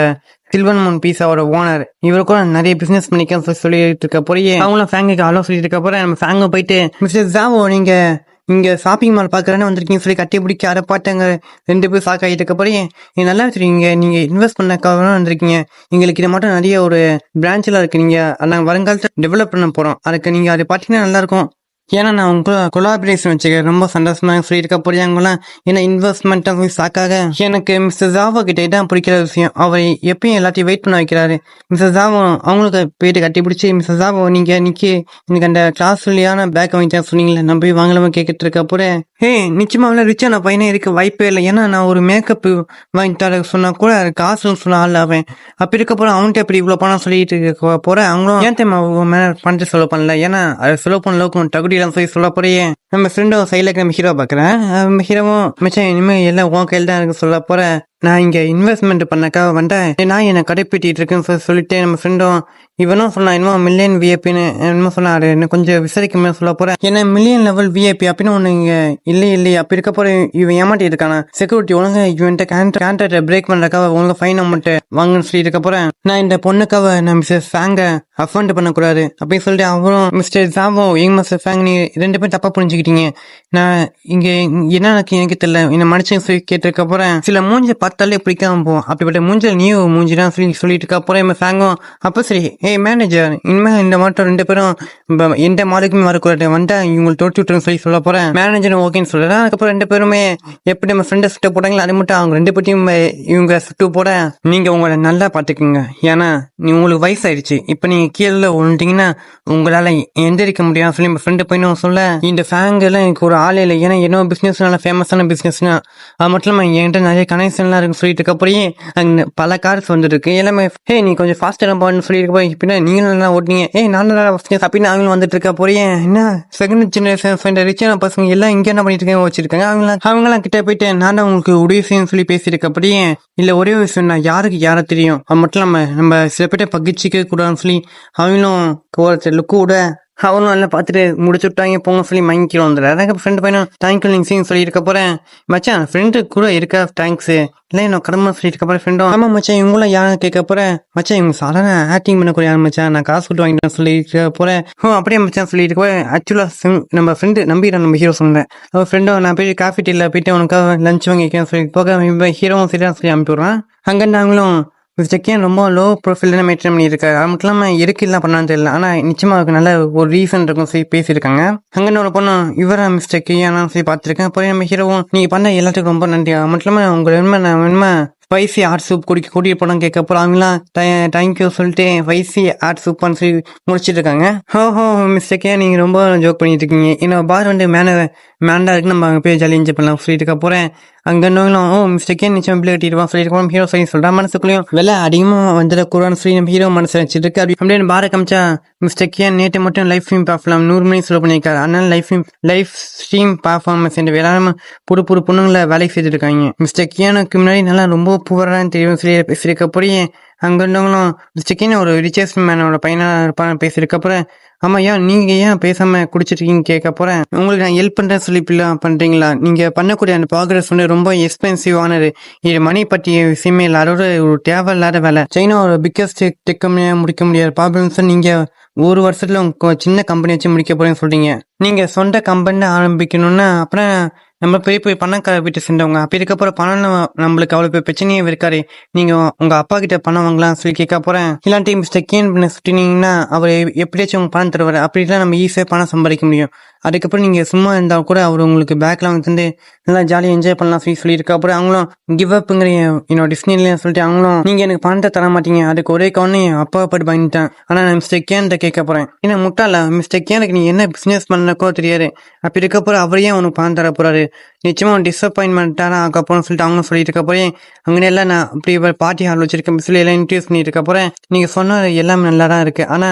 சில்வர் மூன் பீஸாவோட ஓனர் இவரு கூட நிறைய பிசினஸ் பண்ணிக்க சொல்லிட்டு இருக்க போய் அவங்களும் ஃபேங்குக்கு அலோ சொல்லிட்டு இருக்க போற நம்ம ஃபேங்க போயிட்டு மிஸ்டர் ஜாவோ நீங்க இங்க ஷாப்பிங் மால் பாக்குறேன்னு வந்திருக்கீங்க சொல்லி கட்டி பிடிக்க அதை பாட்டாங்க 2 பேர் சாக்காயிட்டு இருக்க போறீங்க நீங்க நல்லா வச்சிருக்கீங்க நீங்க இன்வெஸ்ட் பண்ணக்காக வந்திருக்கீங்க எங்களுக்கு இதை மட்டும் நிறைய ஒரு பிரான்ச்ல இருக்கு நீங்க நாங்க வருங்காலத்தை டெவலப் பண்ண போறோம் அதுக்கு நீங்க அதை பாத்தீங்கன்னா நல்லா இருக்கும் ஏன்னா நான் உங்க கொலாபரேஷன் வச்சுக்க ரொம்ப சந்தோஷமா சொல்லியிருக்க போறியாங்களாம் ஏன்னா இன்வெஸ்ட்மெண்ட் சாக்காக எனக்கு மிஸ்டர் ஜாவோ கிட்ட இதான் பிடிக்கிற விஷயம் அவர் எப்பயும் எல்லாத்தையும் வெயிட் பண்ண வைக்கிறாரு மிஸ்டர் ஜாவோ அவங்களுக்கு போயிட்டு கட்டி பிடிச்சி மிஸ்டர் ஜாவோ நீங்க இன்னைக்கு எனக்கு அந்த கிளாஸ்லியான பேக் வாங்கிட்டேன் சொன்னீங்களே நம்ம போய் வாங்கலாம கேட்டுட்டு இருக்க போறேன் நிச்சயமா ரிச்சான பையனே இருக்க வாய்ப்பே இல்லை ஏன்னா நான் ஒரு மேக்கப் வாங்கி தர சொன்னா கூட காசுன்னு சொல்ல ஆள் ஆவேன் அப்படி இருக்க போற அவன்கிட்ட எப்படி இவ்வளவு பணம் சொல்லிட்டு இருக்க போற அவங்களும் ஏன் தேமா மேல பணத்தை செலவு பண்ணல ஏன்னா அதை செலவு பண்ண அளவுக்கு தகுதி சொல்ல போறியே நம்ம ஃப்ரெண்டும் சைட்ல நம்ம ஹீரோ பாக்குறேன் நம்ம ஹீரோவும் மிச்சம் இனிமே எல்லாம் உன் கையில் தான் இருக்கு சொல்ல போற நான் இங்க இன்வெஸ்ட்மெண்ட் பண்ணக்காக வந்தேன் நான் என்ன கடைப்பிட்டு இருக்குன்னு சொல்லிட்டு நம்ம ஃப்ரெண்டும் இவனும் சொன்னா இன்னும் மில்லியன் விஐபின்னு என்னமோ சொன்னாரு என்ன கொஞ்சம் விசாரிக்க சொல்ல போறேன் ஏன்னா மில்லியன் லெவல் விஐபி அப்படின்னு ஒண்ணு இங்க இல்லையே அப்படி இருக்க போற இவன் ஏமாட்டி இருக்கானா செக்யூரிட்டி ஒழுங்கா இவன்ட்ட கான்ட்ராக்டை பிரேக் பண்றக்காக ஒழுங்கா ஃபைன் அமௌண்ட் வாங்கன்னு சொல்லி இருக்க போறேன் நான் இந்த பொண்ணுக்காக நான் மிஸ்டர் ஃபேங்க அஃபண்ட் பண்ணக்கூடாது அப்படின்னு சொல்லிட்டு அவரும் mister Zhao young master FAANG நீ 2 பேரும் தப்பா புரிஞ்சுக்கிட்டீங்க நான் இங்க என்ன எனக்கு தெரியல என்ன மனுஷன் சொல்லி கேட்டிருக்க போறேன் சில மூஞ்சி பார்த்தாலே பிடிக்காம போவோம் அப்படிப்பட்ட மூஞ்சல் நீ மூஞ்சிதான் சொல்லிட்டு இருக்க போறேன் ஃபேங்கும் அப்ப சரி மேனேஜர் இனிமே இந்த மாட்டம் 2 பேரும் எந்த மாலுக்குமே வரக்கூடாது வந்தா இவங்களுக்கு தோற்று விட்டுருன்னு சொல்லி சொல்ல போறேன் மேனேஜர் ஓகேன்னு சொல்றேன் அதுக்கப்புறம் 2 பேருமே எப்படி நம்ம ஃப்ரெண்டை சுட்ட போட்டாங்களோ அது மட்டும் அவங்க 2 பேர்த்தையும் இவங்க சுட்டு போட நீங்க உங்களை நல்லா பாத்துக்குங்க ஏன்னா நீ உங்களுக்கு வயசாயிடுச்சு இப்ப நீங்க கீழே விழுந்தீங்கன்னா உங்களால எந்திரிக்க முடியாது சொல்லி நம்ம ஃப்ரெண்டு பையனும் சொல்ல இந்த ஃபேங் எல்லாம் எனக்கு ஒரு ஆளே இல்லை ஏன்னா என்ன பிசினஸ் நல்ல ஃபேமஸான பிசினஸ்னா அது மட்டும் இல்லாம என்கிட்ட நிறைய கனெக்ஷன் எல்லாம் இருக்கு சொல்லிட்டு இருக்கப்பயே அங்க பல கார்ஸ் வந்துட்டு இருக்கு எல்லாமே நீ கொஞ்சம் ஃபாஸ்டா போன்னு சொல்லிட்டு போய் இப்ப நீங்களும் நல்லா ஓட்டினீங்க நான் நல்லா அப்படின்னு அவங்களும் வந்துட்டு இருக்க போறீங்க என்ன செகண்ட் ஜெனரேஷன் ரிச்சான பசங்க எல்லாம் இங்க என்ன பண்ணிட்டு இருக்காங்க வச்சிருக்காங்க அவங்களாம் கிட்ட போயிட்டு நான் தான் உங்களுக்கு உதவி செய்யணும்னு சொல்லி பேசிட்டு இருக்கப்படியே இல்ல ஒரே விஷயம் நான் யாருக்கு யாரை தெரியும் அது மட்டும் இல்லாம நம்ம சில பேர்ட்ட பகிர்ச்சிக்க கூடாதுன்னு சொல்லி அவங்களும் லுக்கு விட அவனும் நல்லா பார்த்துட்டு முடிச்சு விட்டாங்க போங்க சொல்லி மயங்கிட்டு வந்துடுறாரு. அதுக்கு ஃப்ரெண்டு பையனும் தேங்க்யூ லிங்ஸின்னு சொல்லி இருக்க போறேன். மச்சான் ஃப்ரெண்டு கூட இருக்கா தேங்க்ஸ் இல்லை நான் கடமை சொல்லிட்டு இருக்க போறேன். ஃப்ரெண்டும் ஆமா மச்சான் இவங்களும் யாரும் கேட்க போறேன். மச்சான் இவங்க சாதாரண ஆக்டிங் பண்ணக்கூடிய யார் மச்சான், நான் காசு கொடுத்து வாங்கிட்டு சொல்லி இருக்க போறேன். அப்படியே மச்சான் சொல்லிட்டு இருக்க. ஆக்சுவலா நம்ம ஃப்ரெண்டு நம்பிடுறேன், நம்ம ஹீரோ சொன்னேன். அவன் ஃப்ரெண்டும் நான் போய் காஃபி டீல போயிட்டு உனக்காக லஞ்ச் வாங்கிக்கேன் சொல்லி போக ஹீரோவும் சரியா சொல்லி அனுப்பிவிடுறான். அங்கே நாங்களும் மிஸ்டர் கேன் ரொம்ப லோ ப்ரொஃபைல் தான் மெயின்டைன் பண்ணியிருக்காரு. அது மட்டும் இல்லாமல் இருக்குலாம் பண்ணான்னு தெரியல, ஆனால் நிச்சயமாக அதுக்கு நல்ல ஒரு ரீசன் இருக்கும் சொல்லி பேசியிருக்காங்க. அங்கே ஒரு பொண்ணு இவரா மிஸ்டர் கேயானு சொல்லி பார்த்துருக்கேன். அப்புறம் நம்ம ஹீரோவும் நீங்கள் பண்ண எல்லாத்துக்கும் ரொம்ப நன்றி. அது மட்டும் இல்லாமல் உங்களை என்ன ஸ்பைசி ஆர்ட் சூப் கூட்டிகிட்டு போனோம் கேட்க போகிறோம். அவங்களாம் தேங்க்யூ சொல்லிட்டு ஸ்பைசி ஆர்ட் சூப்னு சொல்லி முடிச்சிட்டு இருக்காங்க. ஹோ மிஸ்டர் கே நீங்கள் ரொம்ப ஜோக் பண்ணிட்டு இருக்கீங்க. என்னோட பார் வந்து மேண்டா இருக்கு, நம்ம அங்கே போய் ஜாலி என்ஜாய் பண்ணலாம் சொல்லிட்டு இருக்க போகிறேன். அங்கே இன்னும் மிஸ்டர் கே நிச்சயம் பிள்ளை கட்டிடுவான் சொல்லிட்டு ஹீரோ சொல்லி சொல்கிறா. மனசுக்குள்ளேயும் விலை அதிகமாக வந்துடக்கூடாதுன்னு சொல்லி நம்ம ஹீரோ மனசு வச்சுட்டு இருக்கு. அப்படின்னு பார காமிச்சா மிஸ்டர் கே நேற்று மட்டும் லைஃப் ஸ்ட்ரீம் பார்க்கலாம் 100 மணி செலவு பண்ணியிருக்காரு. அதனால லைஃப் ஸ்ட்ரீம் பர்ஃபார்மன்ஸ் என்று வேளாண் புது பொண்ணுங்களை வேலைக்கு செய்துட்டு இருக்காங்க. மிஸ்டர் கேனுக்கு முன்னாடி நல்லா ரொம்ப புவரான்னு தெரியும் சொல்லி பேசியிருக்க போய் அங்கே இருந்தவங்களும் மிஸ்டர் கேன் ஒரு ரிச்சஸ்ட் மேனோட பையனாக இருப்பான்னு பேசியிருக்க போகிறேன். ஆமா நீங்க ஏன் பேசாம குடிச்சிருக்கீங்க கேட்க போறேன். உங்களுக்கு நான் ஹெல்ப் பண்றேன் சொல்லி பண்றீங்களா? நீங்க பண்ணக்கூடிய அந்த ப்ராக்ரஸ் வந்து ரொம்ப எக்ஸ்பென்சிவானது. இது மணி பற்றிய விஷயமே இல்லை, அதோட ஒரு தேவையில்லாத வேலை. சைனா ஒரு பிக்கஸ்ட் டெக் கம்பெனியா முடிக்க முடியாத ப்ராப்ளம்ஸ் நீங்க ஒரு வருஷத்துல உங்க சின்ன கம்பெனி வச்சு முடிக்க போறேன்னு சொல்றீங்க. நீங்க சொந்த கம்பெனி ஆரம்பிக்கணும்னா அப்புறம் நம்ம பெரிய பணக்கார வீட்டை சேர்ந்தவங்க. அப்படி இருக்கப்போ பணம் நம்மளுக்கு அவ்வளோ பெரிய பிரச்சனையே இருக்காரு. நீங்க உங்க அப்பா கிட்ட பணம் வாங்கலாம் சொல்லி கேட்க போறேன். இல்லாட்டி மிஸ்டர் கேன் பண்ண சுட்டினீங்கன்னா அவர் எப்படியாச்சும் உங்க பணம் தருவார். அப்படிலாம் நம்ம ஈஸியாக பணம் சம்பாதிக்க முடியும். அதுக்கப்புறம் நீங்க சும்மா இருந்தால் கூட அவர் உங்களுக்கு பேக்ல வந்து தந்து நல்லா ஜாலியாக என்ஜாய் பண்ணலாம் சொல்லியிருக்க. அப்புறம் அவங்களும் கிவ் அப்புங்கிற என்னோட டிஸ்னில சொல்லிட்டு அவங்களும் நீங்க எனக்கு பணத்தை தர மாட்டீங்க, அதுக்கு ஒரே கவனம் என் அப்பா பட்டு பண்ணிட்டேன். ஆனா நான் மிஸ்டர் கேன்ட்ட கேட்க போறேன். ஏன்னா முட்டாள மிஸ்டர் கேனுக்கு நீ என்ன பிசினஸ் பண்ணக்கோ தெரியாது. அப்படி இருக்கப்போ அவர் ஏன் உனக்கு பணம் தர போறாரு? நிச்சயமா டிசப்பாயின்மெண்ட்டான ஆக்கப்போன்னு சொல்லிட்டு அவங்க சொல்லிட்டு இருக்க போறேன். அங்கே எல்லாம் நான் அப்படி பார்ட்டி ஹால் வச்சிருக்கேன் சொல்லி எல்லாம் இன்ட்ரடியூஸ் பண்ணிட்டு இருக்க போறேன். நீங்க சொன்ன எல்லாமே நல்லா தான் இருக்கு, ஆனா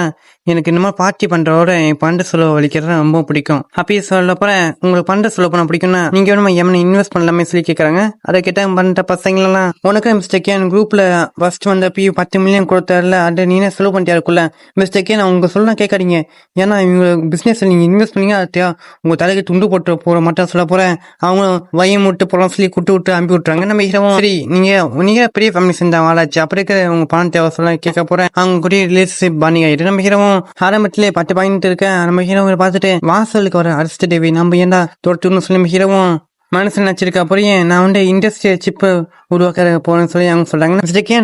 எனக்கு இந்த மாதிரி பார்ட்டி பண்றதோட என் பண்ட செலவு வலிக்கிறது ரொம்ப பிடிக்கும். அப்படி சொல்ல போறேன். உங்களுக்கு பண்ட செலவு பண்ண பிடிக்கும்னா நீங்க வேணுமா எம்மனை இன்வெஸ்ட் பண்ணலாமே சொல்லி கேட்கறாங்க. அதை கேட்டா பண்ணிட்ட பசங்களெல்லாம் உனக்கு மிஸ்டர் கேன் குரூப்ல ஃபர்ஸ்ட் வந்த 10 மில்லியன் கொடுத்தாருல, அதை நீனே செலவு பண்ணிட்டாருக்குள்ள மிஸ்டர் கேன் அவங்க சொல்ல கேட்காதீங்க. ஏன்னா இவங்க பிசினஸ் நீங்க இன்வெஸ்ட் பண்ணீங்க அதை உங்க தலைக்கு துண்டு போட்டு போற மட்டும் சொல்ல போறேன். அவங்களும் வயம் விட்டு போறோம் சொல்லி விட்டு அனுப்பி விட்டுறாங்க. நம்ம ஹீரோவும் சரி நீங்க பெரிய ஃபேமிலி சேர்ந்த ஆளாச்சு, அப்படி இருக்க உங்க பணம் தேவை சொல்ல கேட்க போறேன். அவங்க கூட ரிலேஷன்ஷிப் பாண்டிங் ஆயிட்டு நம்ம ஹீரோவும் ஆரம்பத்திலே 10 பாயிண்ட் இருக்க நம்ம ஹீரோவை பார்த்துட்டு வாசலுக்கு வர அரசு தேவி நம்ம ஏண்டா தோற்றுன்னு சொல்லி நம்ம ஹீரோவும் மனசு நினைச்சிருக்கா. அப்புறம் நான் வந்து இண்டஸ்ட்ரியல் சிப்பு உருவாக்க போறேன்னு சொல்லி அவங்க சொல்றாங்க.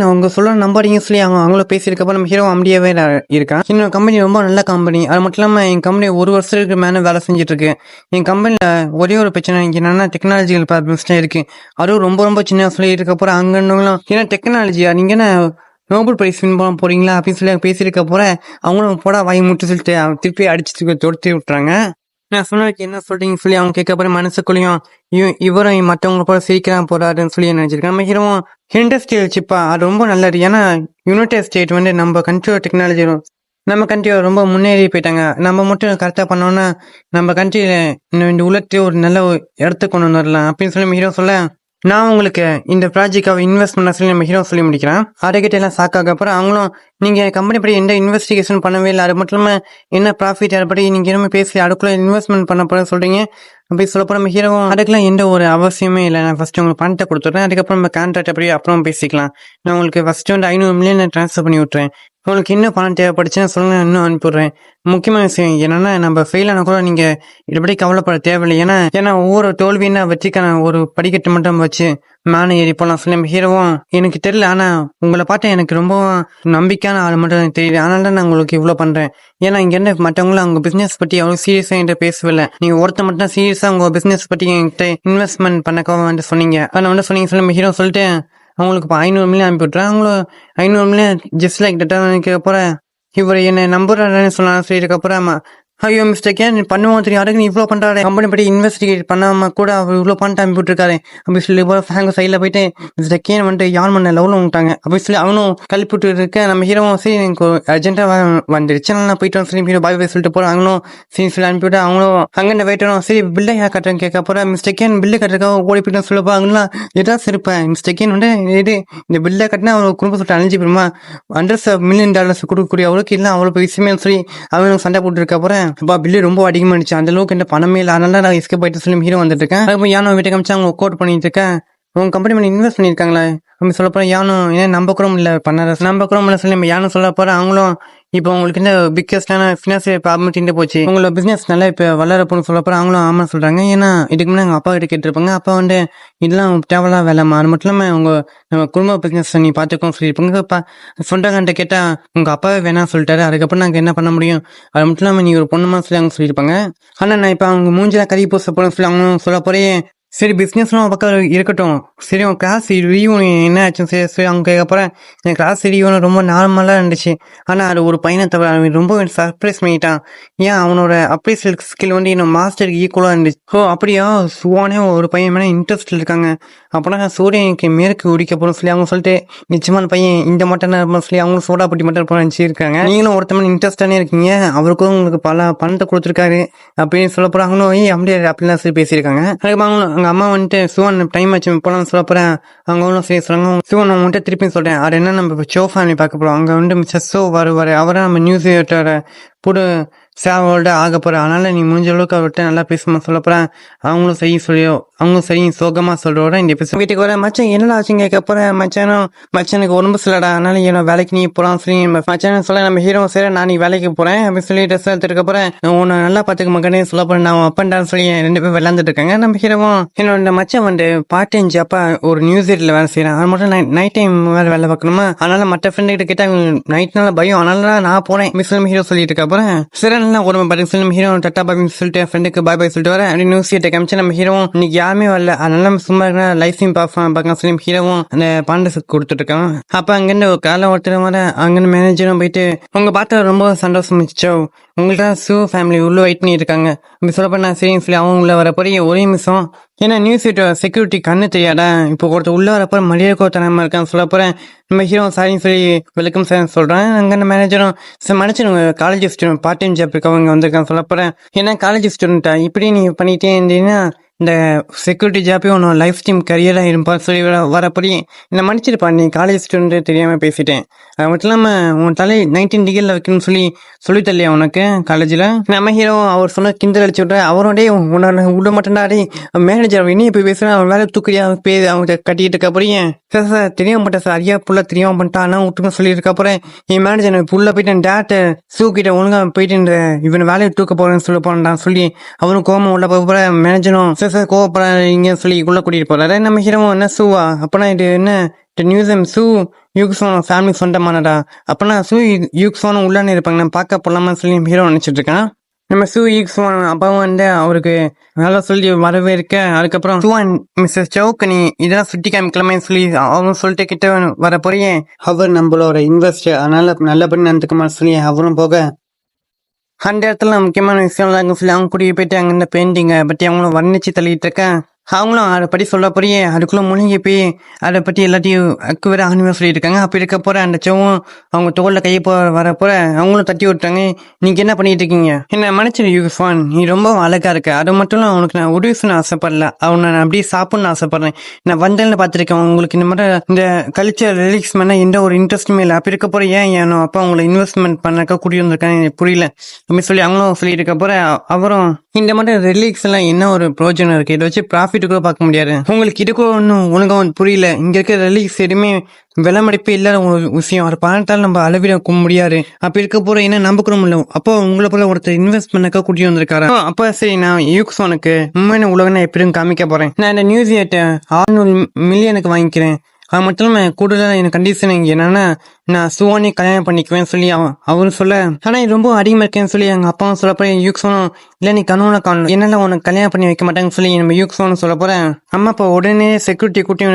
அவங்க சொல்ல நம்பாதீங்க சொல்லி அவங்களும் பேசியிருக்கப்போ நம்ம ஹீரோ அம்படியாவே இருக்கான். இன்னொரு கம்பெனி ரொம்ப நல்ல கம்பெனி. அது மட்டும் இல்லாம என் கம்பெனி 1 வருஷத்துக்கு மேல வேலை செஞ்சுட்டு இருக்கு. என் கம்பெனில ஒரே ஒரு பிரச்சனை என்னன்னா டெக்னாலஜிக்கல் ப்ராப்ளம்ஸ் இருக்கு. அதுவும் ரொம்ப சின்ன சொல்லி இருக்கப்போ அங்க இருந்தவங்களும் ஏன்னா டெக்னாலஜியா நீங்க என்ன நோபல் பிரைஸ் வின் பண்ண போறீங்களா அப்படின்னு சொல்லி பேசியிருக்க போறேன். அவங்களும் போடா வாங்கி முட்டு சொல்லிட்டு திருப்பி அடிச்சு தொடுத்து விட்டுறாங்க. நான் சொன்னதுக்கு என்ன சொல்றீங்கன்னு சொல்லி அவங்க கேட்க போற மனசுக்குள்ளேயும் இவரும் மற்றவங்க போல சிரிக்கிறான் போறாருன்னு சொல்லி நினைச்சிருக்கேன். நம்ம ஹீரோவும் இண்டஸ்ட்ரியல் சிப்பா அது ரொம்ப நல்லது. ஏன்னா யுனைடெட் ஸ்டேட் வந்து நம்ம கண்ட்ரியோட டெக்னாலஜி நம்ம கண்ட்ரியை ரொம்ப முன்னேறி போயிட்டாங்க. நம்ம மட்டும் கரெக்டாக பண்ணோம்னா நம்ம கண்ட்ரியில இந்த உலகத்தையே ஒரு நல்ல இடத்துக்கு கொண்டு வந்துடலாம் அப்படின்னு சொல்லி ஹீரோ சொல்ல நான் உங்களுக்கு இந்த ப்ராஜெக்டாக இன்வெஸ்ட் பண்ண சொல்லி நம்ம ஹீரோ சொல்லி முடிக்கிறேன். அதைக்கிட்ட எல்லாம் சாக்காக அப்புறம் அவங்களும் நீங்கள் கம்பெனி படி எந்த இன்வெஸ்டிகேஷன் பண்ணவே இல்லை, அது மட்டும் இல்லாமல் என்ன ப்ராஃபிட் அதை படி நீங்கள் எதுவுமே பேசி அதுக்குள்ளே இன்வெஸ்ட்மெண்ட் பண்ண போகிற சொல்கிறீங்க அப்படி சொல்லப்போ நம்ம ஹீரோவும் அதுக்கெல்லாம் எந்த ஒரு அவசியமே இல்லை, நான் ஃபஸ்ட்டு உங்களுக்கு பணத்தை கொடுத்துட்றேன், அதுக்கப்புறம் நம்ம கான்ட்ராக்ட் அப்படி அப்புறம் பேசிக்கலாம், நான் உங்களுக்கு ஃபஸ்ட்டு வந்து 500 மில்லியன் ட்ரான்ஸ்ஃபர் பண்ணி விட்டுறேன், உங்களுக்கு இன்னும் பணம் தேவைப்படுச்சுன்னா சொல்லுங்க இன்னும் அனுப்பிடுறேன். முக்கியமான விஷயம் என்னன்னா நம்ம ஃபெயில் ஆனா கூட நீங்க இப்படி கவலைப்பட தேவையில்லை. ஏன்னா ஒவ்வொரு தோல்வின்னா வெற்றிக்கான ஒரு படிக்கட்டு மட்டும் வச்சு மேலே ஏறி போலாம் சொல்லி நம்ம ஹீரோவும் எனக்கு தெரியல, ஆனா உங்களை பார்த்தா எனக்கு ரொம்ப நம்பிக்கையான ஆள் மட்டும் எனக்கு தெரியுது, அதனால தான் நான் உங்களுக்கு இவ்வளவு பண்றேன். ஏன்னா இங்க என்ன மற்றவங்களும் அவங்க பிசினஸ் பத்தி அவ்வளவு சீரியஸா என்கிட்ட பேசவில்லை, நீங்க ஒருத்த மட்டும் சீரியஸா உங்க பிசினஸ் பத்தி என்கிட்ட இன்வெஸ்ட்மெண்ட் பண்ணக்கோ வந்து சொன்னீங்க, ஆனா வந்து சொன்னீங்க சொல்லி நம்ம ஹீரோ சொல்லிட்டு அவங்களுக்கு இப்போ 500 மில்லியன் அனுப்பி விட்டுறேன். அவங்களும் 500 மில்லியன் ஜஸ்ட் லைக் டேட்டா போகிறேன். இவர் என்னை நம்புறாருன்னு சொன்னாலும் சரி இருக்கப்பறம் ஐயோ மிஸ்டேக்கே நீ பண்ணுவோம் தெரியும், அதுக்கு நீ இவ்வளோ பண்ணுறாரு கம்பெனி படி இன்வெஸ்டிகேட் பண்ணாம கூட அவர் இவ்வளோ பண்ணிட்டு அனுப்பிவிட்டுருக்காரு அப்படி சொல்லி ஃபேங்க சைடில் போயிட்டு மிஸ்டேக்கே வந்துட்டு யார் பண்ண லெவலில் விட்டாங்க அப்படி சொல்லி அவனும் கழிப்பிட்டு இருக்க நம்ம ஹீரோவும் சரி எனக்கு அர்ஜென்ட்டாக வந்துடுச்சு நான் போயிட்டு சரி ஹீரோ பாய் சொல்லிட்டு போகிறோம். அவங்களும் சரி சொல்லி அனுப்பிவிட்டு அவங்களும் அங்கே போயிட்டோம். சரி பில்லை யார் கட்டுறேன்னு கேட்க போகிறேன். மிஸ்டேக்கேன் பில்லு கட்டுறதுக்காக ஓடி போயிட்டு சொல்லப்போ அவங்களாம் ஏதாவது இருப்பேன் மிஸ்டேக்கேன் வந்து இது இந்த பில்லை கட்டினா அவர் குடும்ப சொல்லிட்டு அழிஞ்சு போயிருமா $100 மில்லியன் கொடுக்கக்கூடிய அவளுக்கு இல்லை அவ்வளோ விஷயமே சொல்லி அவனுக்கு சண்டை போட்டு இருக்க போகிறேன். அப்பா பில்லு ரொம்ப அதிகமாகிடுச்சு, அந்த அளவுக்கு என்ன பணமே இல்லை, அதனால நான் எஸ்கேப் ஆயிட்டு சொல்லி ஹீரோ வந்துட்டு இருக்கேன். அதுக்கப்புறம் யானோ வீட்டை காமிச்சு அவங்க ஒர்க் அவுட் பண்ணிட்டு இருக்கேன். உங்க கம்பெனி மேலே இன்வெஸ்ட் பண்ணியிருக்காங்களே அப்படி சொல்ல போகிறேன். யானும் ஏன் நம்பக்கிறோம் இல்லை பண்ண நம்பக்கிறோம் இல்லை சொல்லி யானும் சொல்ல போகிறேன். அவங்களும் இப்போ உங்களுக்கு இந்த பிக்கஸ்டான ஃபினான்சியல் ப்ராப்ளம் தீர்ந்து போச்சு, உங்களோட பிஸ்னஸ் நல்லா இப்போ வளரப்போன்னு சொல்ல போகிறேன். அவங்களும் ஆமாம் சொல்கிறாங்க. ஏன்னா இதுக்கு முன்னாடி எங்கள் அப்பா கிட்ட கேட்டிருப்பாங்க. அப்பா வந்து இதெல்லாம் தேவையில்லாம் வேலைமா, அது மட்டும் இல்லாமல் உங்கள் நம்ம குடும்ப பிஸ்னஸ் நீ பார்த்துக்கோன்னு சொல்லியிருப்பாங்க. சொந்தக்காரன்ட்ட கேட்டால் உங்கள் அப்பாவே வேணாம் சொல்லிட்டாரு, அதுக்கப்புறம் நாங்கள் என்ன பண்ண முடியும், அது மட்டும் இல்லாமல் நீ ஒரு பொண்ணுமா சொல்லி அவங்க சொல்லியிருப்பாங்க. ஆனால் நான் இப்போ அவங்க மூஞ்சிலாம் கறி பூச போகிறேன்னு சொல்லி அவங்க சொல்ல போகிறேன். சரி பிஸ்னஸ்லாம் பக்கம் இருக்கட்டும், சரி உன் கிளாஸ் ரீயூனியன் என்ன ஆச்சுன்னு சரி சரி அவங்க கேட்க போகிறேன். என் கிளாஸ் ரீயூனியன் ரொம்ப நார்மலாக இருந்துச்சு, ஆனால் அது ஒரு பையனை தவிர அவன் ரொம்ப சர்ப்ரைஸ் பண்ணிட்டான். ஏன் அவனோட அப்ரைசல் ஸ்கில் வந்து இன்னும் மாஸ்டருக்கு ஈக்குவலாக இருந்துச்சு. ஓ அப்படியா, சுவானே ஒரு பையன் மேலே இன்ட்ரெஸ்ட் இருக்காங்க, அப்படின்னா சூரியனுக்கு மேற்கு உடிக்க போகணும்னு சொல்லி அவங்க சொல்லிட்டு நிச்சயமான பையன் இந்த மட்டும் இருப்பான்னு சொல்லி அவங்க சோடா பட்டி மட்டும் இருப்பான்னு நினச்சிருக்காங்க. நீங்களும் ஒருத்தவங்க இன்ட்ரெஸ்டானே இருக்கீங்க, அவருக்கும் உங்களுக்கு பல பணத்தை கொடுத்துருக்காரு அப்படின்னு சொல்ல போகிறாங்களும் அப்படியே அப்படிலாம் சொல்லி பேசியிருக்காங்க. அதுக்கு அவங்களும் அம்மா வந்துட்டு சிவன் டைம் ஆச்சு போகலான்னு சொல்ல போகிறேன். அவங்க ஒன்றும் சரி சொல்கிறாங்க. சிவன் நான் வந்துட்டு திருப்பி சொல்கிறேன், அது என்ன நம்ம இப்போ ஷோ ஃபேமிலி பார்க்க போகிறோம், அங்கே வந்து மிஸ்டர் ஷோ வருவார், அவரை நம்ம நியூஸ் புது சேவோட ஆக போகிறேன், அதனால் நீ முடிஞ்ச அளவுக்கு அவர்கிட்ட நல்லா பேசுமா சொல்ல போகிறேன். அவங்களும் சரி சோகமாக சொல்கிறோட இந்த பேச வீட்டுக்கு வர மச்சான் என்னடா ஆச்சுங்க கேட்க போகிறேன். மச்சானுக்கு உடம்பு சிலடா, அதனால ஏன்னா வேலைக்கு நீ போகலாம் சொல்லி மச்சான் சொல்ல நம்ம ஹீரோ சரி நான் நீ வேலைக்கு போகிறேன் அப்படின்னு சொல்லி ட்ரெஸ் எடுத்துருக்க போகிறேன். உன்னை நல்லா பார்த்துக்க மகனே சொல்ல போகிறேன். நான் அப்பன்டான்னு சொல்லி 2 பேரும் விளாண்டுட்டு இருக்காங்க. நம்ம ஹீரோவும் என்னோட மச்சான் வந்து பார்ட் டைம் ஜாப்பா ஒரு நியூஸ் ரீடில் வேலை செய்கிறேன், அது மட்டும் நைட் டைம் வேலை பார்க்கணுமா, அதனால மற்ற ஃப்ரெண்டுகிட்ட கேட்டால் நைட்னால பயம், அதனால நான் போனேன் மிஸ் ஹீரோ சொல்லிட்டு இருக்க போகிறேன். சரி உடம்பு பார்த்து சொல்லி நம்ம ஹீரோ டட்டா பாய் சொல்லிட்டு ஃப்ரெண்டுக்கு பாய் பாய் சொல்லிட்டு வரேன். அப்படி நியூஸ் கிட்ட காமிச்சு நம்ம ஹீரோவும் இன்னைக்கு யாருமே வரல, அதனால நம்ம சும்மா இருக்கிற லைஃப் ஸ்ட்ரீம் பார்க்கலாம் சொல்லி ஹீரோவும் அந்த பாண்டஸ் கொடுத்துட்டு இருக்கான். அப்போ அங்கேருந்து ஒரு காலை ஒருத்தர் வர அங்கேருந்து மேனேஜரும் போயிட்டு உங்க பார்த்து ரொம்ப சந்தோஷம் இருந்துச்சோ, உங்கள்கிட்ட ஷூ ஃபேமிலி உள்ள வெயிட் பண்ணியிருக்காங்க அப்படி சொல்லப்போ நான் சரின்னு சொல்லி அவங்க உள்ள வரப்போறீங்க ஒரே நிமிஷம். ஏன்னா நியூஸ் செக்யூரிட்டி கண்ணு தெரியாதா, இப்போ ஒருத்தர் உள்ள வரப்போ மரியாதை கோத்தனமா இருக்கான்னு சொல்ல போறேன். நம்ம ஹீரோ சாரின்னு சொல்லி வெல்கம் சார் சொல்றேன். அங்கே அந்த மேனேஜரும் சார் மன்னிச்சிடுங்க, college student part time job இருக்கவங்க வந்திருக்கான்னு சொல்ல போறேன். ஏன்னா காலேஜ் ஸ்டூடெண்ட்டா இப்படி நீ பண்ணிட்டே இருந்தீங்கன்னா இந்த செக்யூரிட்டி ஜாப்பே ஒன்றும் லைஃப் ஸ்ட்ரீம் கரியராக இருப்பா சொல்லி வரப்படி என்னை மன்னிச்சிருப்பா, நீ காலேஜ் ஸ்டூடெண்ட்டு தெரியாமல் பேசிட்டேன், அது மட்டும் இல்லாமல் உன் தலை 19 டிகிரியில் வைக்கணும்னு சொல்லி தரலையா உனக்கு காலேஜில். நம்ம ஹீரோ அவர் சொன்ன கிண்டல் அடிச்சு விட்றேன். அவரோடய உன்னோட விட மாட்டேன்டாடி மேனேஜர் இன்னும் இப்போ பேசுகிறேன், அவன் வேலை தூக்குறியா அவங்க கட்டிக்கிட்டு இருக்க போறீங்க. சார் தெரியாம பண்ணிட்டேன் சார், ஐயா புள்ள தெரியாம பண்ணிட்டான், ஆனால் விட்டுங்க சொல்லியிருக்க போகிறேன். என் மேனேஜர் புள்ள போயிட்டு டேரக்டர் சூக்கிட்ட ஒழுங்காக போயிட்டு இவன் வேலையை தூக்க போகிறேன்னு சொல்ல போறான் சொல்லி அவரும் கோபம் உள்ள போகிற மேனேஜரும் சார் கோவப்படுறீங்க சொல்லி உள்ள கூட்டிட்டு போறாரு. நம்ம ஹீரோ என்ன சூவா, அப்பனா இது என்ன நியூஸம் ஷூ யூக்ஸோன் ஃபேமிலி சொந்தமானடா, அப்பனா ஷூ யூக்ஸோனும் உள்ளானே இருப்பாங்க, நான் பார்க்க போலாமா சொல்லி ஹீரோ நினைச்சிட்டு இருக்கேன். நம்ம ஷூ யூக்ஸோன் அப்பாவும் வந்து அவருக்கு நல்லா சொல்லி வரவே இருக்க. அதுக்கப்புறம் ஷூவான் மிஸ்டர் சவுக்கு நீ இதெல்லாம் சுட்டி காமிக்கலாமே சொல்லி அவங்க சொல்லிட்டு கிட்ட வர போறியே, அவர் நம்மளோட இன்வெஸ்டர், அதனால நல்லபடி நடந்துக்குமா சொல்லி அவரும் போக அந்த இடத்துல முக்கியமான விஷயம் சொல்லி அவங்க கூட்டிட்டு போயிட்டு அங்கே இந்த பெயிண்டிங்கை பற்றி அவங்களும் வர்ணிச்சு தள்ளிட்டு இருக்கேன். அவங்களும் அதை பற்றி சொல்ல போறியே அதுக்குள்ளே முழுங்கி போய் அதை பற்றி எல்லாத்தையும் வேற ஆணுமே சொல்லிட்டு இருக்காங்க. அப்படி இருக்க போற அந்த செவ்வும் அவங்க தோளில் கையை வர போற அவங்களும் தட்டி விட்டாங்க. நீங்க என்ன பண்ணிட்டு இருக்கீங்க, என்ன மன்னிச்சிரு யூஃபான், நீ ரொம்ப அழகா இருக்க, அது மட்டும் இல்லை உனக்கு நான் உடவிசுன்னு ஆசைப்படல, அவனை நான் அப்படியே சாப்பிட்ணுன்னு ஆசைப்படுறேன். நான் வந்தேன்னு பார்த்துருக்கேன், உங்களுக்கு இந்த மாதிரி இந்த கல்ச்சர் ரிலீக்ஸ் பண்ண எந்த ஒரு இன்ட்ரெஸ்ட்டுமே இல்லை. அப்படி இருக்க போற ஏன் அப்போ அவங்களை இன்வெஸ்ட்மெண்ட் பண்ணக்க கூடி வந்திருக்காங்க எனக்கு புரியல அப்படின்னு சொல்லி அவங்களும் சொல்லிட்டு இருக்க போற. அவரும் இந்த மாதிரி ரிலீக்ஸ் எல்லாம் என்ன ஒரு பிரோஜனம் இருக்கு, இதை வச்சு ப்ராஃபிட் கூட பார்க்க முடியாது, உங்களுக்கு இதுக்கும் ஒன்றும் ஒழுங்கா புரியல. இங்க இருக்க ரிலீக்ஸ் எதுவுமே விலை மதிப்பே இல்லாத ஒரு விஷயம், அது பணத்தால் நம்ம அளவிட முடியாது. அப்படி இருக்க போற என்ன நம்பக்கூட இல்லை. அப்போ உங்களை போல ஒருத்தர் இன்வெஸ்ட் பண்ணக்க கூட்டி வந்திருக்காரு. அப்போ சரி நான் யூக்ஸோனுக்கு உண்மையான உலகம் எப்படின்னு காமிக்க போறேன். நான் இந்த நியூஸ் 600 மில்லியனுக்கு வாங்கிக்கிறேன், அது மட்டும் இல்லாமல் கூடுதலாக எனக்கு கண்டிஷன் என்னன்னா நான் சுவானி கல்யாணம் பண்ணிக்குவேன் சொல்லி அவரும் சொல்ல, ஆனா ரொம்ப அதிகமா இருக்கேன்னு சொல்லி எங்க அப்பாவும் சொல்ல போறேன். யூக்ஸோனும் இல்ல நீ கனவுல காணும் என்னால உனக்கு கல்யாணம் பண்ணி வைக்க மாட்டாங்கன்னு சொல்லி நம்ம யூக்ஸோன்னு சொல்ல போறேன். அம்மா அப்பா உடனே செக்யூரிட்டி கூட்டி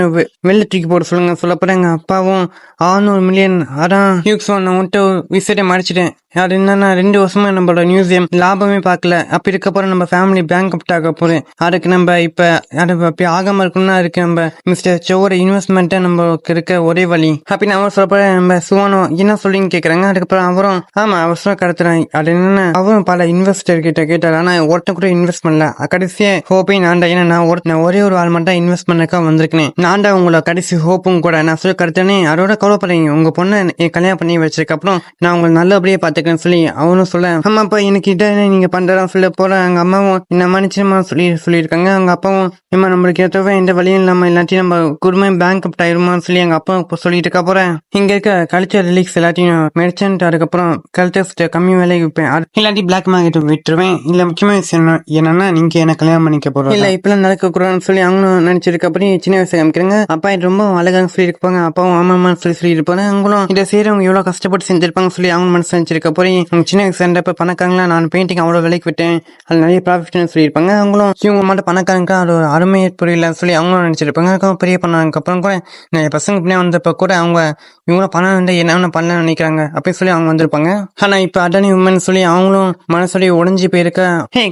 வெளில தூக்கி போட சொல்லுங்க சொல்ல போறேன். எங்க அப்பாவும் 600 மில்லியன், அதான் யூக்ஸோன் நான் வந்துட்டு விசிட்டே மறைச்சிட்டேன். அது என்னன்னா 2 வருஷமா நம்மளோட மியூசியம் லாபமே பார்க்கல. அப்படி இருக்க போற நம்ம ஃபேமிலி பேங்க் ஆக போறேன். அதுக்கு நம்ம இப்ப அது அப்படி ஆகாம இருக்கணும்னா அதுக்கு நம்ம மிஸ்டர் சோட இன்வெஸ்ட்மெண்ட்டை நம்மளுக்கு இருக்க ஒரே வழி அப்படின்னு அவர் சொல்ல நம்ம சுவானோ என்ன சொல்லின்னு கேக்குறாங்க. அதுக்கப்புறம் அவரும் ஆமா அவர் சொல்ல கடத்துறேன் அது என்னன்னா அவரும் பல இன்வெஸ்டர் கிட்ட கேட்டாரு. ஆனா ஒருத்தன் கூட இன்வெஸ்ட் பண்ணல. கடைசியா ஹோப்பே நான் தான். ஏன்னா நான் ஒரே ஒரு ஆள் மட்டும் இன்வெஸ்ட் பண்ணக்கா வந்திருக்கேன். நான் தான் உங்களோட கடைசி ஹோப்பும் கூட. நான் சொல்ல கடத்தனே அதோட கவலைப்படுறீங்க. உங்க பொண்ணை கல்யாணம் பண்ணி வச்சிருக்க அப்புறம் நான் உங்களை நல்லபடியா பாத்துக்கிறேன்னு சொல்லி அவனும் சொல்ல ஆமாப்பா எனக்கு இதை நீங்க பண்றதான் சொல்ல போற எங்க அம்மாவும் என்ன மன்னிச்சுமா சொல்லியிருக்காங்க. அவங்க அப்பாவும் நம்மளுக்கு ஏற்றவே எந்த வழியும் இல்லாம எல்லாத்தையும் நம்ம குடும்பம் பேங்க் அப் ஆயிருமான்னு சொல்லி எங்க அப்பா சொல்லிட்டு இருக்க போறேன். இங்க இருக்க கல்ச்சர் ரிலீக்ஸ் எல்லாத்தையும் மெர்ச்சன்ட் அதுக்கப்புறம் கல்ச்சர்ஸ் கம்மி விலைக்கு விற்பேன். இல்லாட்டி பிளாக் மார்க்கெட் விட்டுருவேன். இல்ல முக்கியமான விஷயம் என்னன்னா நீங்க என்ன கல்யாணம் பண்ணிக்க போறோம் இல்ல இப்பெல்லாம் நடக்க கூடாதுன்னு சொல்லி அவங்களும் நினைச்சிருக்க அப்படி சின்ன வயசு காமிக்கிறாங்க. அப்பா இது ரொம்ப அழகாக சொல்லி இருப்பாங்க. அப்பாவும் ஆமாமான்னு சொல்லி இருப்பாங்க. அவங்களும் இதை செய்யறவங்க எவ்வளவு கஷ்டப்பட்டு செஞ்சிருப்பாங்க சொல்லி அவங்க மனசு நினைச்சிருக்க போய் சின்ன வயசு சேர்ந்தப்ப பணக்காரங்களா நான் பெயிண்டிங் அவ்வளவு விலைக்கு விட்டேன் அது நிறைய ப்ராஃபிட் சொல்லியிருப்பாங்க. அவங்களும் இவங்க மட்டும் பணக்காரங்க அது ஒரு அருமையை புரியல சொல்லி அவங்களும் நினைச்சிருப்பாங்க. பெரிய பண்ணதுக்கு அப்புறம் கூட நிறைய பசங்க பின்னே வந்தப்ப கூட அவங்க இவங்களும் பணம் வந்து என்ன பண்ணலாம் நினைக்கிறாங்க அப்படின்னு சொல்லி அவங்க வந்திருப்பாங்க. ஆனா இப்ப அடானி உமன் சொல்லி அவங்களும் மனசோடைய உடஞ்சி போயிருக்க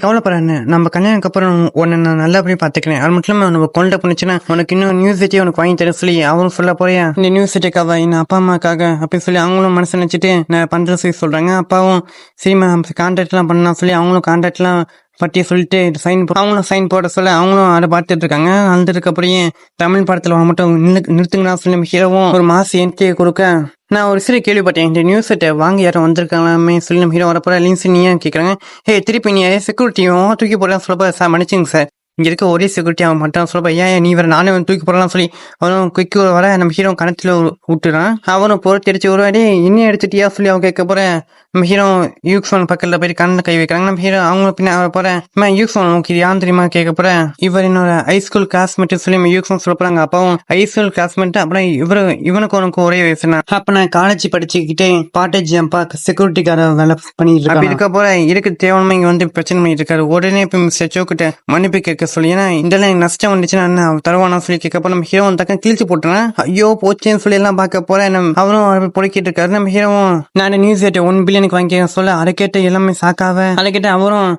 கவலைப்படுறாங்க. நம்ம கல்யாணத்துக்கு அப்புறம் உன்னை நான் நல்லபடியா பாத்துக்கிறேன். அது மட்டும் இல்லாம நம்ம கொண்ட பண்ணிச்சுன்னா உனக்கு இன்னும் நியூஸ் சிட்டி உனக்கு வாங்கி தர சொல்லி அவரும் சொல்ல போறியா இந்த நியூஸ் சிட்டிக்காக என் அப்பா அம்மாக்காக அப்படின்னு சொல்லி அவங்களும் மனசு நினைச்சிட்டு நான் பண்ற சொல்லி சொல்றாங்க. அப்பாவும் சினிமா கான்ட்ராக்ட் எல்லாம் பண்ணலாம் சொல்லி அவங்களும் கான்ட்ராக்ட் எல்லாம் பற்றி சொல்லிட்டு அவங்களும் சைன் போட சொல்ல அவங்களும் அதை பார்த்துட்டு இருக்காங்க. அழுதுக்கு அப்படியே தமிழ் படத்துல மட்டும் நிறுத்துங்கன்னா சொல்லி ஹீரோவும் ஒரு மாசு என்ட்ரி கொடுக்க நான் ஒரு சில கேள்விப்பட்டேன். இந்த நியூஸ் செட்டை வாங்க யாரும் வந்திருக்காங்களாமே சொல்லி நம்ம ஹீரோ வரப்போற லிங்ஸ் நீ கேட்கறாங்க. திருப்பி நீ செக்யூரிட்டியும் தூக்கி போடலாம் சொல்லப்ப சார் மன்னிச்சுங்க சார் இங்க இருக்க ஒரே செக்யூரிட்டி அவன் மட்டும் சொல்லப்ப ஏன் நீ வேற நானே தூக்கி போடலாம் சொல்லி அவனும் குயிக்கு வர நம்ம ஹீரோ கணத்துல விட்டுறான். அவனும் பொறுத்து அடிச்சு ஒரு வாடி இன்னும் எடுத்துட்டியா சொல்லி அவன் கேட்க போற நம்ம ஹீரோ யூக்ஸோன் பக்கத்துல போயிட்டு கண்ணை கை வைக்கிறாங்க. நம்ம ஹீரோ அவங்க பின்ன போறேன் யூக்ஸோன் உங்களுக்கு யான் தெரியுமா கேட்க போறேன். இவர் என்னோட ஹைஸ்கூல் கிளாஸ்மேட் சொல்லி யூக்ஸோன் சொல்ல போறாங்க. அப்பாவும் ஹைஸ்கூல் கிளாஸ்மேட் அப்புறம் இவனுக்கு உனக்கு ஒரே வயசுனா அப்ப நான் காலேஜ் படிச்சுக்கிட்டே பாட்டேஜ் அப்பா செக்யூரிட்டிக்கார வேலை பண்ணிட்டு இருக்கேன். இருக்க போற இருக்கு தேவனமா இங்க வந்து பிரச்சனை பண்ணிட்டு இருக்காரு. உடனே போய் மிஸ்டர் சோக்கிட்ட மன்னிப்பு கேட்க சொல்லி ஏன்னா இதெல்லாம் எனக்கு நஷ்டம் வந்துச்சுன்னா தருவானா சொல்லி கேட்கப்போ நம்ம ஹீரோ தக்க கிழிச்சு போட்டுறேன். ஐயோ போச்சேன்னு சொல்லி எல்லாம் பார்க்க போறேன். அவரும் பொறுக்கிட்டு இருக்காரு. நம்ம ஹீரோவும் நான் நியூஸ் 1 பில்லியனுக்கு வாங்கி சொல்ல அதை கேட்டு எல்லாமே சாக்காவ அதை கேட்டு அவரும்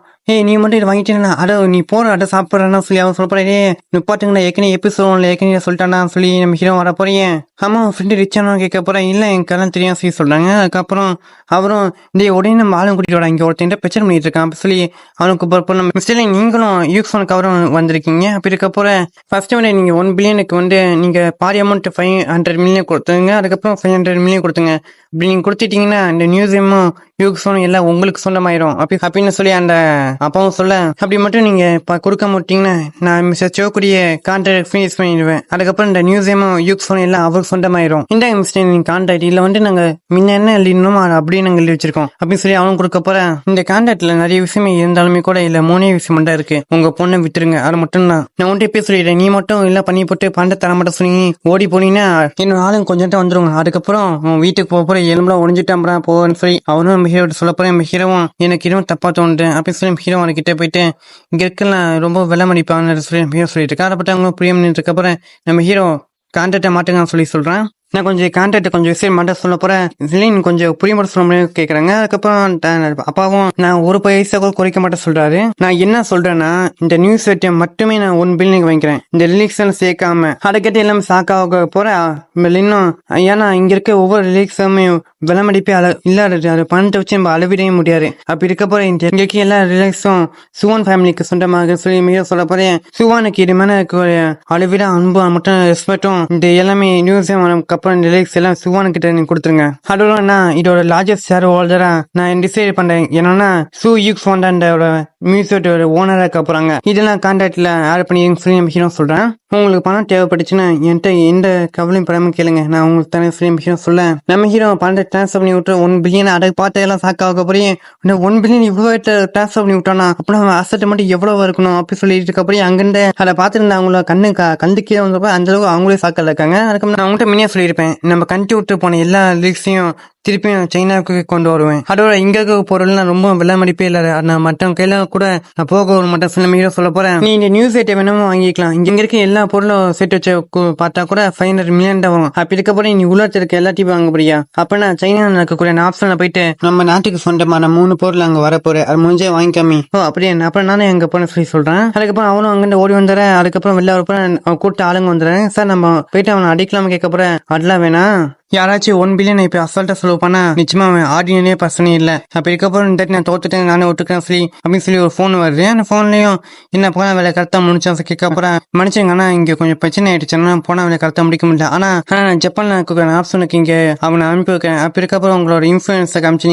நீ மட்டும் இது வாங்கிட்டேன்னா அட நீ போற அட சாப்பிட்றா சொல்லி அவன் சொல்ல போறே நிப்பாட்டுங்களா ஏற்கனவே எபிசோட்ல ஏற்கனவே சொல்லிட்டானா சொல்லி நம்ம ஹீரோ வர போறீங்க. ஆமா ஃப்ரெண்டு ரிச்சானு கேட்க போறேன். இல்ல எனக்கு எல்லாம் தெரியும் சொல்லி சொல்றாங்க. அதுக்கப்புறம் அவரும் உடனே நம்ம ஆளும் கூட்டிட்டு வர இங்க ஒருத்தன் பிரச்சனை பண்ணிட்டு இருக்கான் அப்படி சொல்லி அவனுக்கு நம்ம மிஸ்டர் நீங்களும் யூக்ஸோனுக்கு அவரும் வந்திருக்கீங்க. அப்படி இருக்க போற ஃபர்ஸ்ட் வந்து நீங்க 1 பில்லியனுக்கு நீங்க பாதி அமௌண்ட் 500 மில்லியன் கொடுத்துங்க. அதுக்கப்புறம் 500 மில்லியன் கொடுத்துங்க. இப்படி நீங்க கொடுத்துட்டீங்கன்னா இந்த மியூசியமும் யூக்ஸோனும் எல்லாம் உங்களுக்கு சொந்தமாயிரும் அப்படின்னு சொல்லி அந்த அப்பாவும் சொல்ல அப்படி மட்டும் நீங்க கொடுக்க மாட்டீங்கன்னா நான் மிஸ்டர் சோக்குரிய கான்ட்ராக்ட் ஃபினிஷ் பண்ணிடுவேன். அதுக்கப்புறம் இந்த மியூசியமும் யூக்ஸோனும் எல்லாம் அவருக்கு சொந்தமாயிரும். இந்த மிஸ்டர் நீங்க கான்ட்ராக்ட் இல்ல நாங்க முன்ன என்ன எழுதினோமோ அப்படியே நாங்க எழுதி வச்சிருக்கோம் அப்படின்னு சொல்லி அவனும் கொடுக்க போறேன். இந்த கான்ட்ராக்ட்ல நிறைய விஷயமே இருந்தாலுமே கூட இல்ல 3 விஷயம் மட்டும் இருக்கு. உங்க பொண்ணை விட்டுருங்க அது மட்டும் தான். நான் ஒன்றே பேர் சொல்லிடுறேன். நீ மட்டும் இல்ல பண்ணி போட்டு பண்ட தர மட்டும் சொல்லி ஓடி போனீங்கன்னா என்னோட ஆளுங்க கொஞ்சம் வந்துருவாங்க. அதுக்கப்புறம் வீட்டுக்கு போற எலும்புலாம் ஒழிஞ்சுட்டான் போன்னு சொல்லி அவனும் ஹீரோ சொல்ல போறேன். நம்ம ஹீரோவும் எனக்கு இன்னும் தப்பா தோணுது அப்படின்னு சொல்லி ஹீரோ கிட்ட போயிட்டு இங்க இருக்கலாம் ரொம்ப விலை மதிப்பான்னு சொல்லி ஹீரோ சொல்லிட்டு இருக்கா. அதை பற்றி அவங்க பிரியம் இருக்க போறேன். நம்ம ஹீரோ கான்ட்ராக்டை மாட்டுங்க சொல்லி சொல்றேன். நான் கொஞ்சம் கான்ட்ராக்ட் கொஞ்சம் விஷயம் மட்டும் சொல்ல போறேன். இதுலயும் கொஞ்சம் புரிய மட்டும் சொல்ல முடியும் கேக்குறாங்க. அதுக்கப்புறம் அப்பாவும் நான் ஒரு பைசா கூட குறைக்க மாட்டேன் சொல்றாரு. நான் என்ன சொல்றேன்னா இந்த நியூஸ் வெட்டியை மட்டுமே நான் 1 பில்லியன் வாங்கிக்கிறேன். இந்த ரிலீக்ஸன் சேர்க்காம அதை கேட்டு எல்லாமே சாக்காக போறேன். இன்னும் ஏன்னா இங்க இருக்க ஒவ்வொரு ரிலீக்ஸுமே விலை மதிப்பே இல்லாது அது பணத்தை வச்சு நம்ம அளவிடவே முடியாது. அப்படி இருக்க போற இங்க இருக்க எல்லா ரிலீக்ஸும் சுவான் ஃபேமிலிக்கு சொந்தமாக சொல்லி மிக சொல்ல போறேன். சுவானுக்கு இது மேல அளவிட அன்பு மட்டும் ரெஸ்பெக்டும் இந்த எல்லாமே நியூஸியம் அப்புறம் ரிலீக்ஸ் எல்லாம் சுவானு கிட்ட நீங்க கொடுத்துருங்க. அதோட நான் இதோட லார்ஜஸ்ட் ஷேர் ஹோல்டரா நான் டிசைட் பண்றேன். என்னன்னா யூக்ஸோனோட மியூசியத்தோட ஓனரா இருக்க போறாங்க. இதெல்லாம் கான்ட்ராக்ட்ல ஆட் பண்ணி சொல்லி நம்ம சொல்றேன். உங்களுக்கு பணம் தேவைப்பட்டுச்சுன்னா என்கிட்ட எந்த கவலையும் படாம கேளுங்க. நான் உங்களுக்கு தானே சொல்லி சொல்ல நம்ம ஹீரோ பணத்தை டிரான்ஸ்ஃபர் பண்ணி விட்டு 1 பில்லியன் அதை பார்த்து எல்லாம் சாக்காக போறேன். 1 பில்லியன் இவ்வளவு டிரான்ஸ்ஃபர் பண்ணி விட்டானா அப்படின்னா அவன் அசட் மட்டும் எவ்வளவு இருக்கணும் அப்படி சொல்லிட்டு இருக்கப்போ அங்கிருந்து அதை பார்த்துருந்தா அவங்கள கண்டு கீழே வந்தப்ப அந்த அளவுக்கு அவங்களே சாக்கல இருக்காங்க. அதுக்கு நான் அவங்ககிட்ட முன்னே சொல்லியிருப்பேன் நம்ம கண்டி விட்டு போன எல்லா லிக்ஸையும் திருப்பியும் சைனாவுக்கு கொண்டு வருவேன். அதோட இங்க இருக்க பொருள்லாம் ரொம்ப விலை மதிப்பே இல்ல. நான் மற்ற கையில கூட நான் போக மட்டும் சொல்ல சொல்ல போறேன். நீ இந்த நியூஸ் ஐட்டம் வேணுமோ வாங்கிக்கலாம். இங்க இருக்க எல்லா எல்லா பொருளும் சேர்த்து வச்சு பார்த்தா கூட 500 மில்லியன் தான் வரும். அப்படி இருக்கப்போ நீ உலகத்தில் இருக்க எல்லாத்தையும் வாங்க போறியா? அப்பனா சைனா இருக்கக்கூடிய ஆப்ஷன்ல போயிட்டு நம்ம நாட்டுக்கு சொந்தமான 3 பொருள் அங்க வரப்போற அது முடிஞ்சே வாங்கிக்காமி. ஓ அப்படியே அப்புறம் நானே எங்க போன சொல்லி சொல்றேன். அதுக்கப்புறம் அவனும் அங்கிருந்து ஓடி வந்துடுறேன். அதுக்கப்புறம் வெளில வரப்போ அவன் கூட்ட ஆளுங்க வந்துடுறேன். சார் நம்ம போயிட்டு அவனை அடிக்கலாம கேட்க போறேன். அதெல்லாம் வேணாம், யாராச்சும் 1 பில்லியன் இப்ப அசால்ட்டா செலவு பண்ணா நிச்சயமா ஆர்டினரியே பிரச்சனை இல்ல. அப்ப இதுக்கப்புறம் இந்த நான் தோத்துட்டேன், நானே ஒத்துக்கிறேன் சொல்லி அப்படின்னு சொல்லி ஒரு போன் வருது. அந்த போன்லயும் என்ன போன வேலை கரெக்டா முடிச்சா கேட்க அப்புறம் மனுஷங்க ஆனா இங்க கொஞ்சம் பிரச்சனை ஆயிடுச்சுன்னா போன வேலை கரெக்டா முடிக்க முடியல. ஆனா ஜப்பான்ல ஆப்ஷனுக்கு இங்க அவனை அனுப்பி வைக்கிறேன். அப்ப இருக்கப்பறம் உங்களோட இன்ஃபுளுன்ஸை காமிச்சு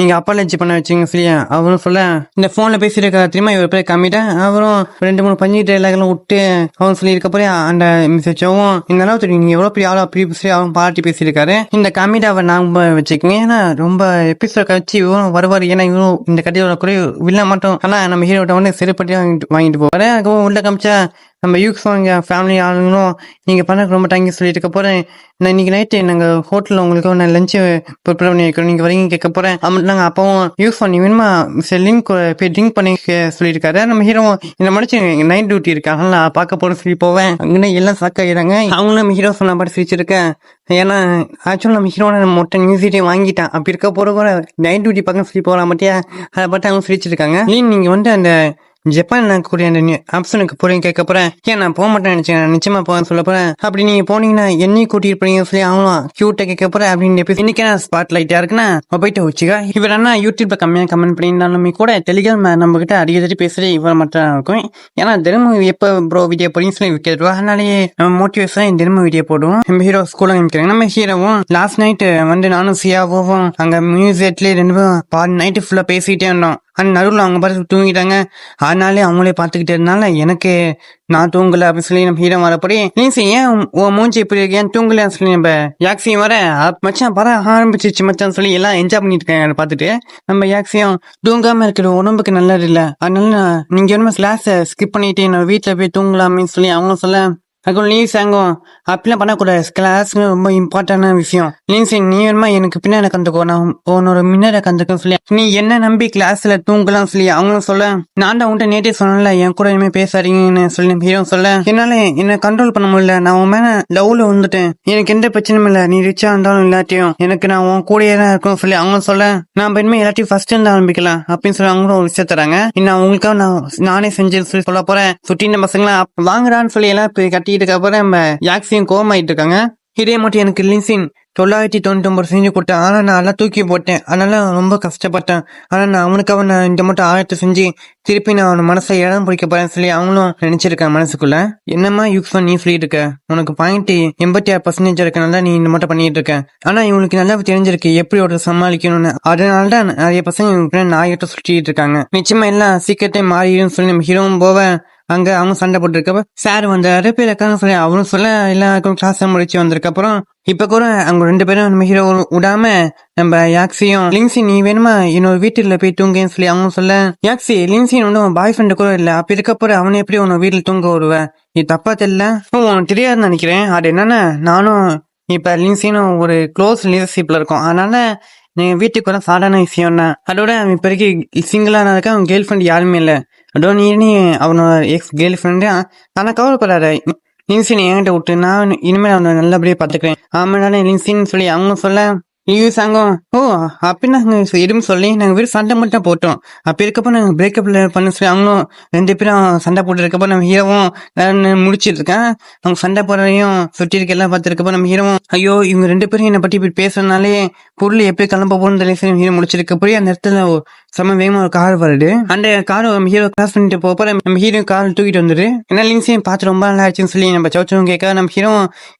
நீங்க அப்பாலஜி பண்ண வச்சுங்க சொல்லி அவரும் சொல்ல இந்த போன்ல பேசியிருக்க தெரியுமா இவர் பேர் கம்மிட்டா அவரும் 2-3 பஞ்சு டைலாக்லாம் விட்டு அவன் சொல்லி இருக்கப்பறம் அந்த மிஸ்ஸவும் இந்த அளவு நீங்க எவ்வளவு பெரிய ஆளோ அப்படி சொல்லி அவன் பாராட்டி பேசியிருக்காரு. இந்த கமிடாவை நாம வச்சுக்கோங்க. ஏன்னா ரொம்ப எபிசோட் கழிச்சு இவரும் வருவாரு. ஏன்னா இவரும் இந்த கதையோட குறை வில்ல மாட்டோம். ஆனா நம்ம ஹீரோட்ட வந்து செருப்பட்டி வாங்கிட்டு போவாரு. அதுக்கப்புறம் உள்ள காமிச்சா நம்ம யூஸ் ஃபேமிலி ஆளுங்களும் நீங்க பண்ண ரொம்ப தேங்க்யூ சொல்லிட்டு இருக்க போறேன். நான் இன்னைக்கு நைட்டு நாங்க ஹோட்டல்ல உங்களுக்கு நான் லஞ்சு ப்ரிப்பேர் பண்ணி வைக்கிறோம், நீங்க வரீங்க கேட்க போறேன். நாங்க அப்பவும் யூஸ் பண்ணி வேணுமா லிங்க் போய் ட்ரிங்க் பண்ணி சொல்லியிருக்காரு. நம்ம ஹீரோ இந்த மனுஷன் நைட் டியூட்டி இருக்காங்க பார்க்க போறோம் சொல்லி போவேன். அங்கே எல்லாம் சாக்காயிறாங்க. அவங்களும் நம்ம ஹீரோ சொன்ன பாட்டு சிரிச்சிருக்கேன். ஏன்னா ஆக்சுவலா நம்ம ஹீரோட மொட்டை மியூசிட்டே வாங்கிட்டான். அப்படி இருக்க போற கூட நைட் டியூட்டி பக்கம் சொல்லி போகலாம் பட்டியா அதை பார்த்து அவங்க சிரிச்சிருக்காங்க. நீங்க வந்து அந்த ஜப்பான்ல கூடிய அந்த ஆப்ஷனுக்கு போறீங்க கேட்க போறேன். ஏன் நான் போக மாட்டேன் நினைச்சேன், நிச்சயமா போவேன்னு சொல்ல போறேன். அப்படி நீங்க போனீங்கன்னா என்னையும் கூட்டிட்டு போறீங்க சொல்லி அவனும் கியூட்டா கேட்க போறேன். அப்படின்னு இன்னைக்கு ஸ்பாட் லைட்டா இருக்குன்னா போயிட்டு வச்சுக்கா. இவர் என்ன யூடியூப்ல கம்மியா கமெண்ட் பண்ணியிருந்தாலுமே கூட டெலிகிராம் நம்ம கிட்ட அடிக்கடி பேசுறது இவர் மட்டும் இருக்கும். ஏன்னா தினமும் எப்ப ப்ரோ வீடியோ போறீங்கன்னு சொல்லி கேட்டுருவா. அதனாலேயே நம்ம மோட்டிவேஷன் தினமும் வீடியோ போடுவோம். நம்ம ஹீரோ ஸ்கூல்ல நினைக்கிறேன். நம்ம ஹீரோவும் லாஸ்ட் நைட் வந்து நானும் சியாவும் அங்க மியூசியட்லயே 2 பேரும் பாதி நைட்டு ஃபுல்லா பேசிக்கிட்டே இருந்தோம். அந்த நடுவில் அவங்க பார்த்து தூங்கிட்டாங்க. அதனாலே அவங்களே பார்த்துக்கிட்டே இருந்தால எனக்கு நான் தூங்கல அப்படின்னு சொல்லி நம்ம ஹீரோ வரப்படி நீசி ஏன் மூஞ்சி இப்படி இருக்கு, ஏன் தூங்கல சொல்லி நம்ம யாக்சியும் வர மச்சான் பர ஆரம்பிச்சிச்சு மச்சான் சொல்லி எல்லாம் என்ஜாய் பண்ணிட்டு இருக்காங்க. பார்த்துட்டு நம்ம யாக்சியும் தூங்காம இருக்கிற உடம்புக்கு நல்லது இல்ல, அதனால நீங்க வேணுமா கிளாஸை ஸ்கிப் பண்ணிட்டு நான் வீட்டுல போய் தூங்கலாம்னு சொல்லி அவங்க சொல்ல அதுக்கு லீவ் சாங்கும் அப்படிலாம் பண்ணக்கூடாது, கிளாஸ் ரொம்ப இம்பார்ட்டன்டான விஷயம். லீன்சி நீ வேணுமா எனக்கு பின்னாடி கந்துக்கோ, நான் உன்னோட முன்னாடி கந்துக்கன்னு சொல்லி நீ என்ன நம்பி கிளாஸ்ல தூங்கலாம் சொல்லி அவங்களும் சொல்ல நான் தான் உன்ட்ட நேற்றே சொன்னல என் கூட இனிமே பேசாதீங்கன்னு சொல்லி ஹீரோ சொல்ல என்னால என்ன கண்ட்ரோல் பண்ண முடியல, நான் உன் மேல லவ்ல வந்துட்டேன், எனக்கு எந்த பிரச்சனையும் இல்லை, நீ ரிச்சா இருந்தாலும் இல்லாட்டியும் எனக்கு நான் உன் கூடயே தான் இருக்கும் சொல்லி அவங்க சொல்ல நான் இனிமே எல்லாத்தையும் ஃபர்ஸ்ட் இருந்து ஆரம்பிக்கலாம் அப்படின்னு சொல்லி அவங்களும் ஒரு விஷயம் தராங்க. இன்னும் அவங்களுக்காக நானே செஞ்சேன்னு சொல்லி சொல்ல போறேன். சுட்டின பசங்களா வாங்குறான்னு சொல்லி எல்லாம் கட்டி அப்புறம் நம்ம யாக்சியும் கோமாயிட்டு இருக்காங்க. இதே மட்டும் எனக்கு லின்சின் 999 செஞ்சு கொடுத்தேன். ஆனா நான் எல்லாம் தூக்கி போட்டேன், அதனால ரொம்ப கஷ்டப்பட்டேன். ஆனா நான் அவனுக்காக நான் இந்த மட்டும் 1000 செஞ்சு திருப்பி நான் அவன் மனசை இடம் பிடிக்க போறேன்னு சொல்லி அவங்களும் நினைச்சிருக்கேன் மனசுக்குள்ள. என்னமா யூஸ் பண்ணி நீ சொல்லிட்டு இருக்க, உனக்கு பாயிண்ட் 86% இருக்கனால நீ இந்த மட்டும் பண்ணிட்டு இருக்க. ஆனா இவனுக்கு நல்லா தெரிஞ்சிருக்கு எப்படி ஒரு சமாளிக்கணும்னு, அதனாலதான் நிறைய பசங்க நாய்கிட்ட சுற்றிட்டு இருக்காங்க. நிச்சயமா எல்லாம் சீக்கிரட்டே மாறிடும் சொல்லி நம்ம ஹீரோவும் போவேன். அங்க அவங்க சண்டை போட்டு இருக்கப்ப சார் வந்து பேர் இருக்காங்க சொல்லி அவரும் சொல்ல எல்லாருக்கும் கிளாஸ் முடிச்சு வந்திருக்க அப்புறம் இப்ப கூட அவங்க 2 பேரும் நம்ம ஹீரோ விடாம நம்ம யாக்சியும் லின்சி நீ வேணுமா என்னோட வீட்டுல போய் தூங்கன்னு சொல்லி அவங்க சொல்ல யாக்சி லின்சின் ஒன்னும் பாய் ஃப்ரெண்டு கூட இல்ல, அப்ப இருக்கப்பறம் அவனை எப்படி உன்னை வீட்டுல தூங்க வருவேன், இது தப்பா தெரியல உனக்கு தெரியாதுன்னு நினைக்கிறேன். அது என்னன்னா நானும் இப்ப லின்சினும் ஒரு க்ளோஸ் ரிலேஷன்ஷிப்ல இருக்கோம், அதனால நீங்க வீட்டுக்கு வர சாதாரண விஷயம் தான். அதோட அவன் இப்போதைக்கு சிங்கிளா இருக்க அவன் கேர்ள் ஃப்ரெண்ட் யாருமே இல்லை, அதோட நீ அவனோட எக்ஸ் கேர்ள் ஃப்ரெண்டு. ஆனா கவலைப்படாத லின்சின் என்கிட்ட விட்டு நான் இனிமேல் அவனை நல்லபடியா பாத்துக்கிறேன். ஆமாடானே லின்சின்னு சொல்லி அவங்க சொல்ல லீவ் சாங்கும் ஓ அப்படி நாங்க எதுவும் சொல்லி நாங்க வெறும் சண்டை மட்டும் போட்டோம். அப்ப இருக்கப்போ நாங்க பிரேக்கப்ல பண்ண சொல்லி அவங்களும் 2 பேரும் சண்டை போட்டு இருக்கப்போ நம்ம ஹீரோவும் முடிச்சிட்டு இருக்கேன். அவங்க சண்டை போடுறதையும் சுற்றி இருக்க எல்லாம் பார்த்துருக்கப்போ நம்ம ஹீரோவும் ஐயோ இவங்க 2 பேரும் என்னை பற்றி இப்படி பேசுறதுனாலே பொருள் எப்படி கிளம்ப போகணும்னு தெரியல ஹீரோ முடிச்சிருக்க போய் அந்த இடத்துல செம்ம வேகமா ஒரு கார் வருது. அந்த கார் நம்ம ஹீரோ கிராஸ் பண்ணிட்டு போக நம்ம ஹீரோ கார் தூக்கிட்டு வந்துரு. என்ன லிங்ஸையும் பார்த்து ரொம்ப நல்லா ஆச்சுன்னு சொல்லி நம்ம சவுச்சவும் கேட்க நம்ம ஹீரோ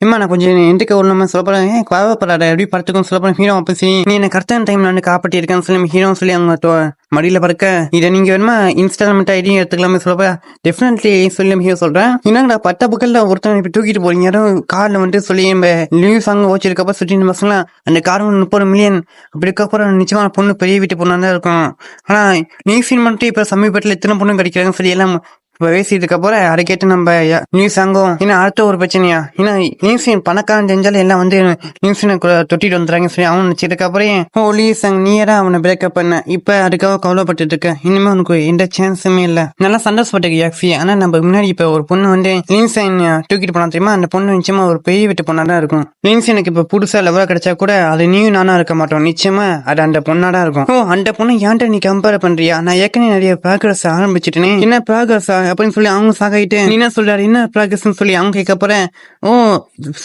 இம்மா நான் கொஞ்சம் எந்துக்க வரணுமா சொல்ல போறேன், கவலைப்படாத எப்படி படுத்துக்கும் சொல்ல போறேன். ஹீரோ அப்ப சரி நீ என்ன கரெக்டான டைம்ல வந்து காப்பாற்றி இருக்கேன்னு சொல்லி ஹீரோ சொல்லி அவங்க மடியில பறக்க இதை நீங்க வேணுமா இன்ஸ்டால்மெண்ட் ஐடியும் எடுத்துக்கலாமே சொல்ல டெஃபினெட்லி சொல்லி ஹீரோ சொல்றேன். என்னங்கடா பட்ட புக்கல்ல ஒருத்தன் இப்ப தூக்கிட்டு போறீங்க யாரும் கார்ல வந்து சொல்லி நம்ம லீவ் சாங் ஓச்சிருக்கப்ப சுற்றி பசங்களா அந்த கார் 30 மில்லியன் அப்படி இருக்கப்பறம் நிச்சயமான பொண்ணு பெரிய வீட்டு பொண்ணா தான் இருக்கும். ஆனா நீ சீன் மட்டும் இப்ப சமீபத்துல எத்தனை பொண்ணு கிடைக்கிறாங்கன்னு சொல்லி எல்லாம் இப்ப பேசிட்டு போற அதை கேட்டு நம்ம நியூஸ் ஆங்கும் ஏன்னா அடுத்த ஒரு பிரச்சனையா ஏன்னா நியூஸின் பணக்காரன் தெரிஞ்சாலும் எல்லாம் வந்து நியூஸினை தொட்டிட்டு வந்துறாங்க சொல்லி அவன் நினைச்சிட்டு அப்புறம் ஓ லீசாங் நீயரா அவனை பிரேக்கப் பண்ண இப்ப அதுக்காக கவலைப்பட்டு இருக்க இனிமே உனக்கு எந்த சான்ஸுமே இல்ல நல்லா சந்தோஷப்பட்டு யாக்ஸி ஆனா நம்ம முன்னாடி இப்ப ஒரு பொண்ணு வந்து லின்சன் தூக்கிட்டு போனா தெரியுமா அந்த பொண்ணு நிச்சயமா ஒரு பெரிய வீட்டு பொண்ணாதான் இருக்கும் லின்சனுக்கு இப்ப புதுசா லெவலா கிடைச்சா கூட அது நீயும் நானா இருக்க மாட்டோம் நிச்சயமா அது அந்த பொண்ணாதான் இருக்கும் ஓ அந்த பொண்ணு ஏன்ட்ட நீ கம்பேர் பண்றியா நான் ஏற்கனவே நிறைய ப்ராக்ரஸ் ஆரம்பிச்சுட்டேனே என்ன ப்ராக்ரஸ் அப்படின்னு சொல்லி அவங்க சாகாயிட்டு நீ என்ன சொல்றாரு என்ன ப்ராக்ரஸ் சொல்லி அவங்க கேட்க போறேன் ஓ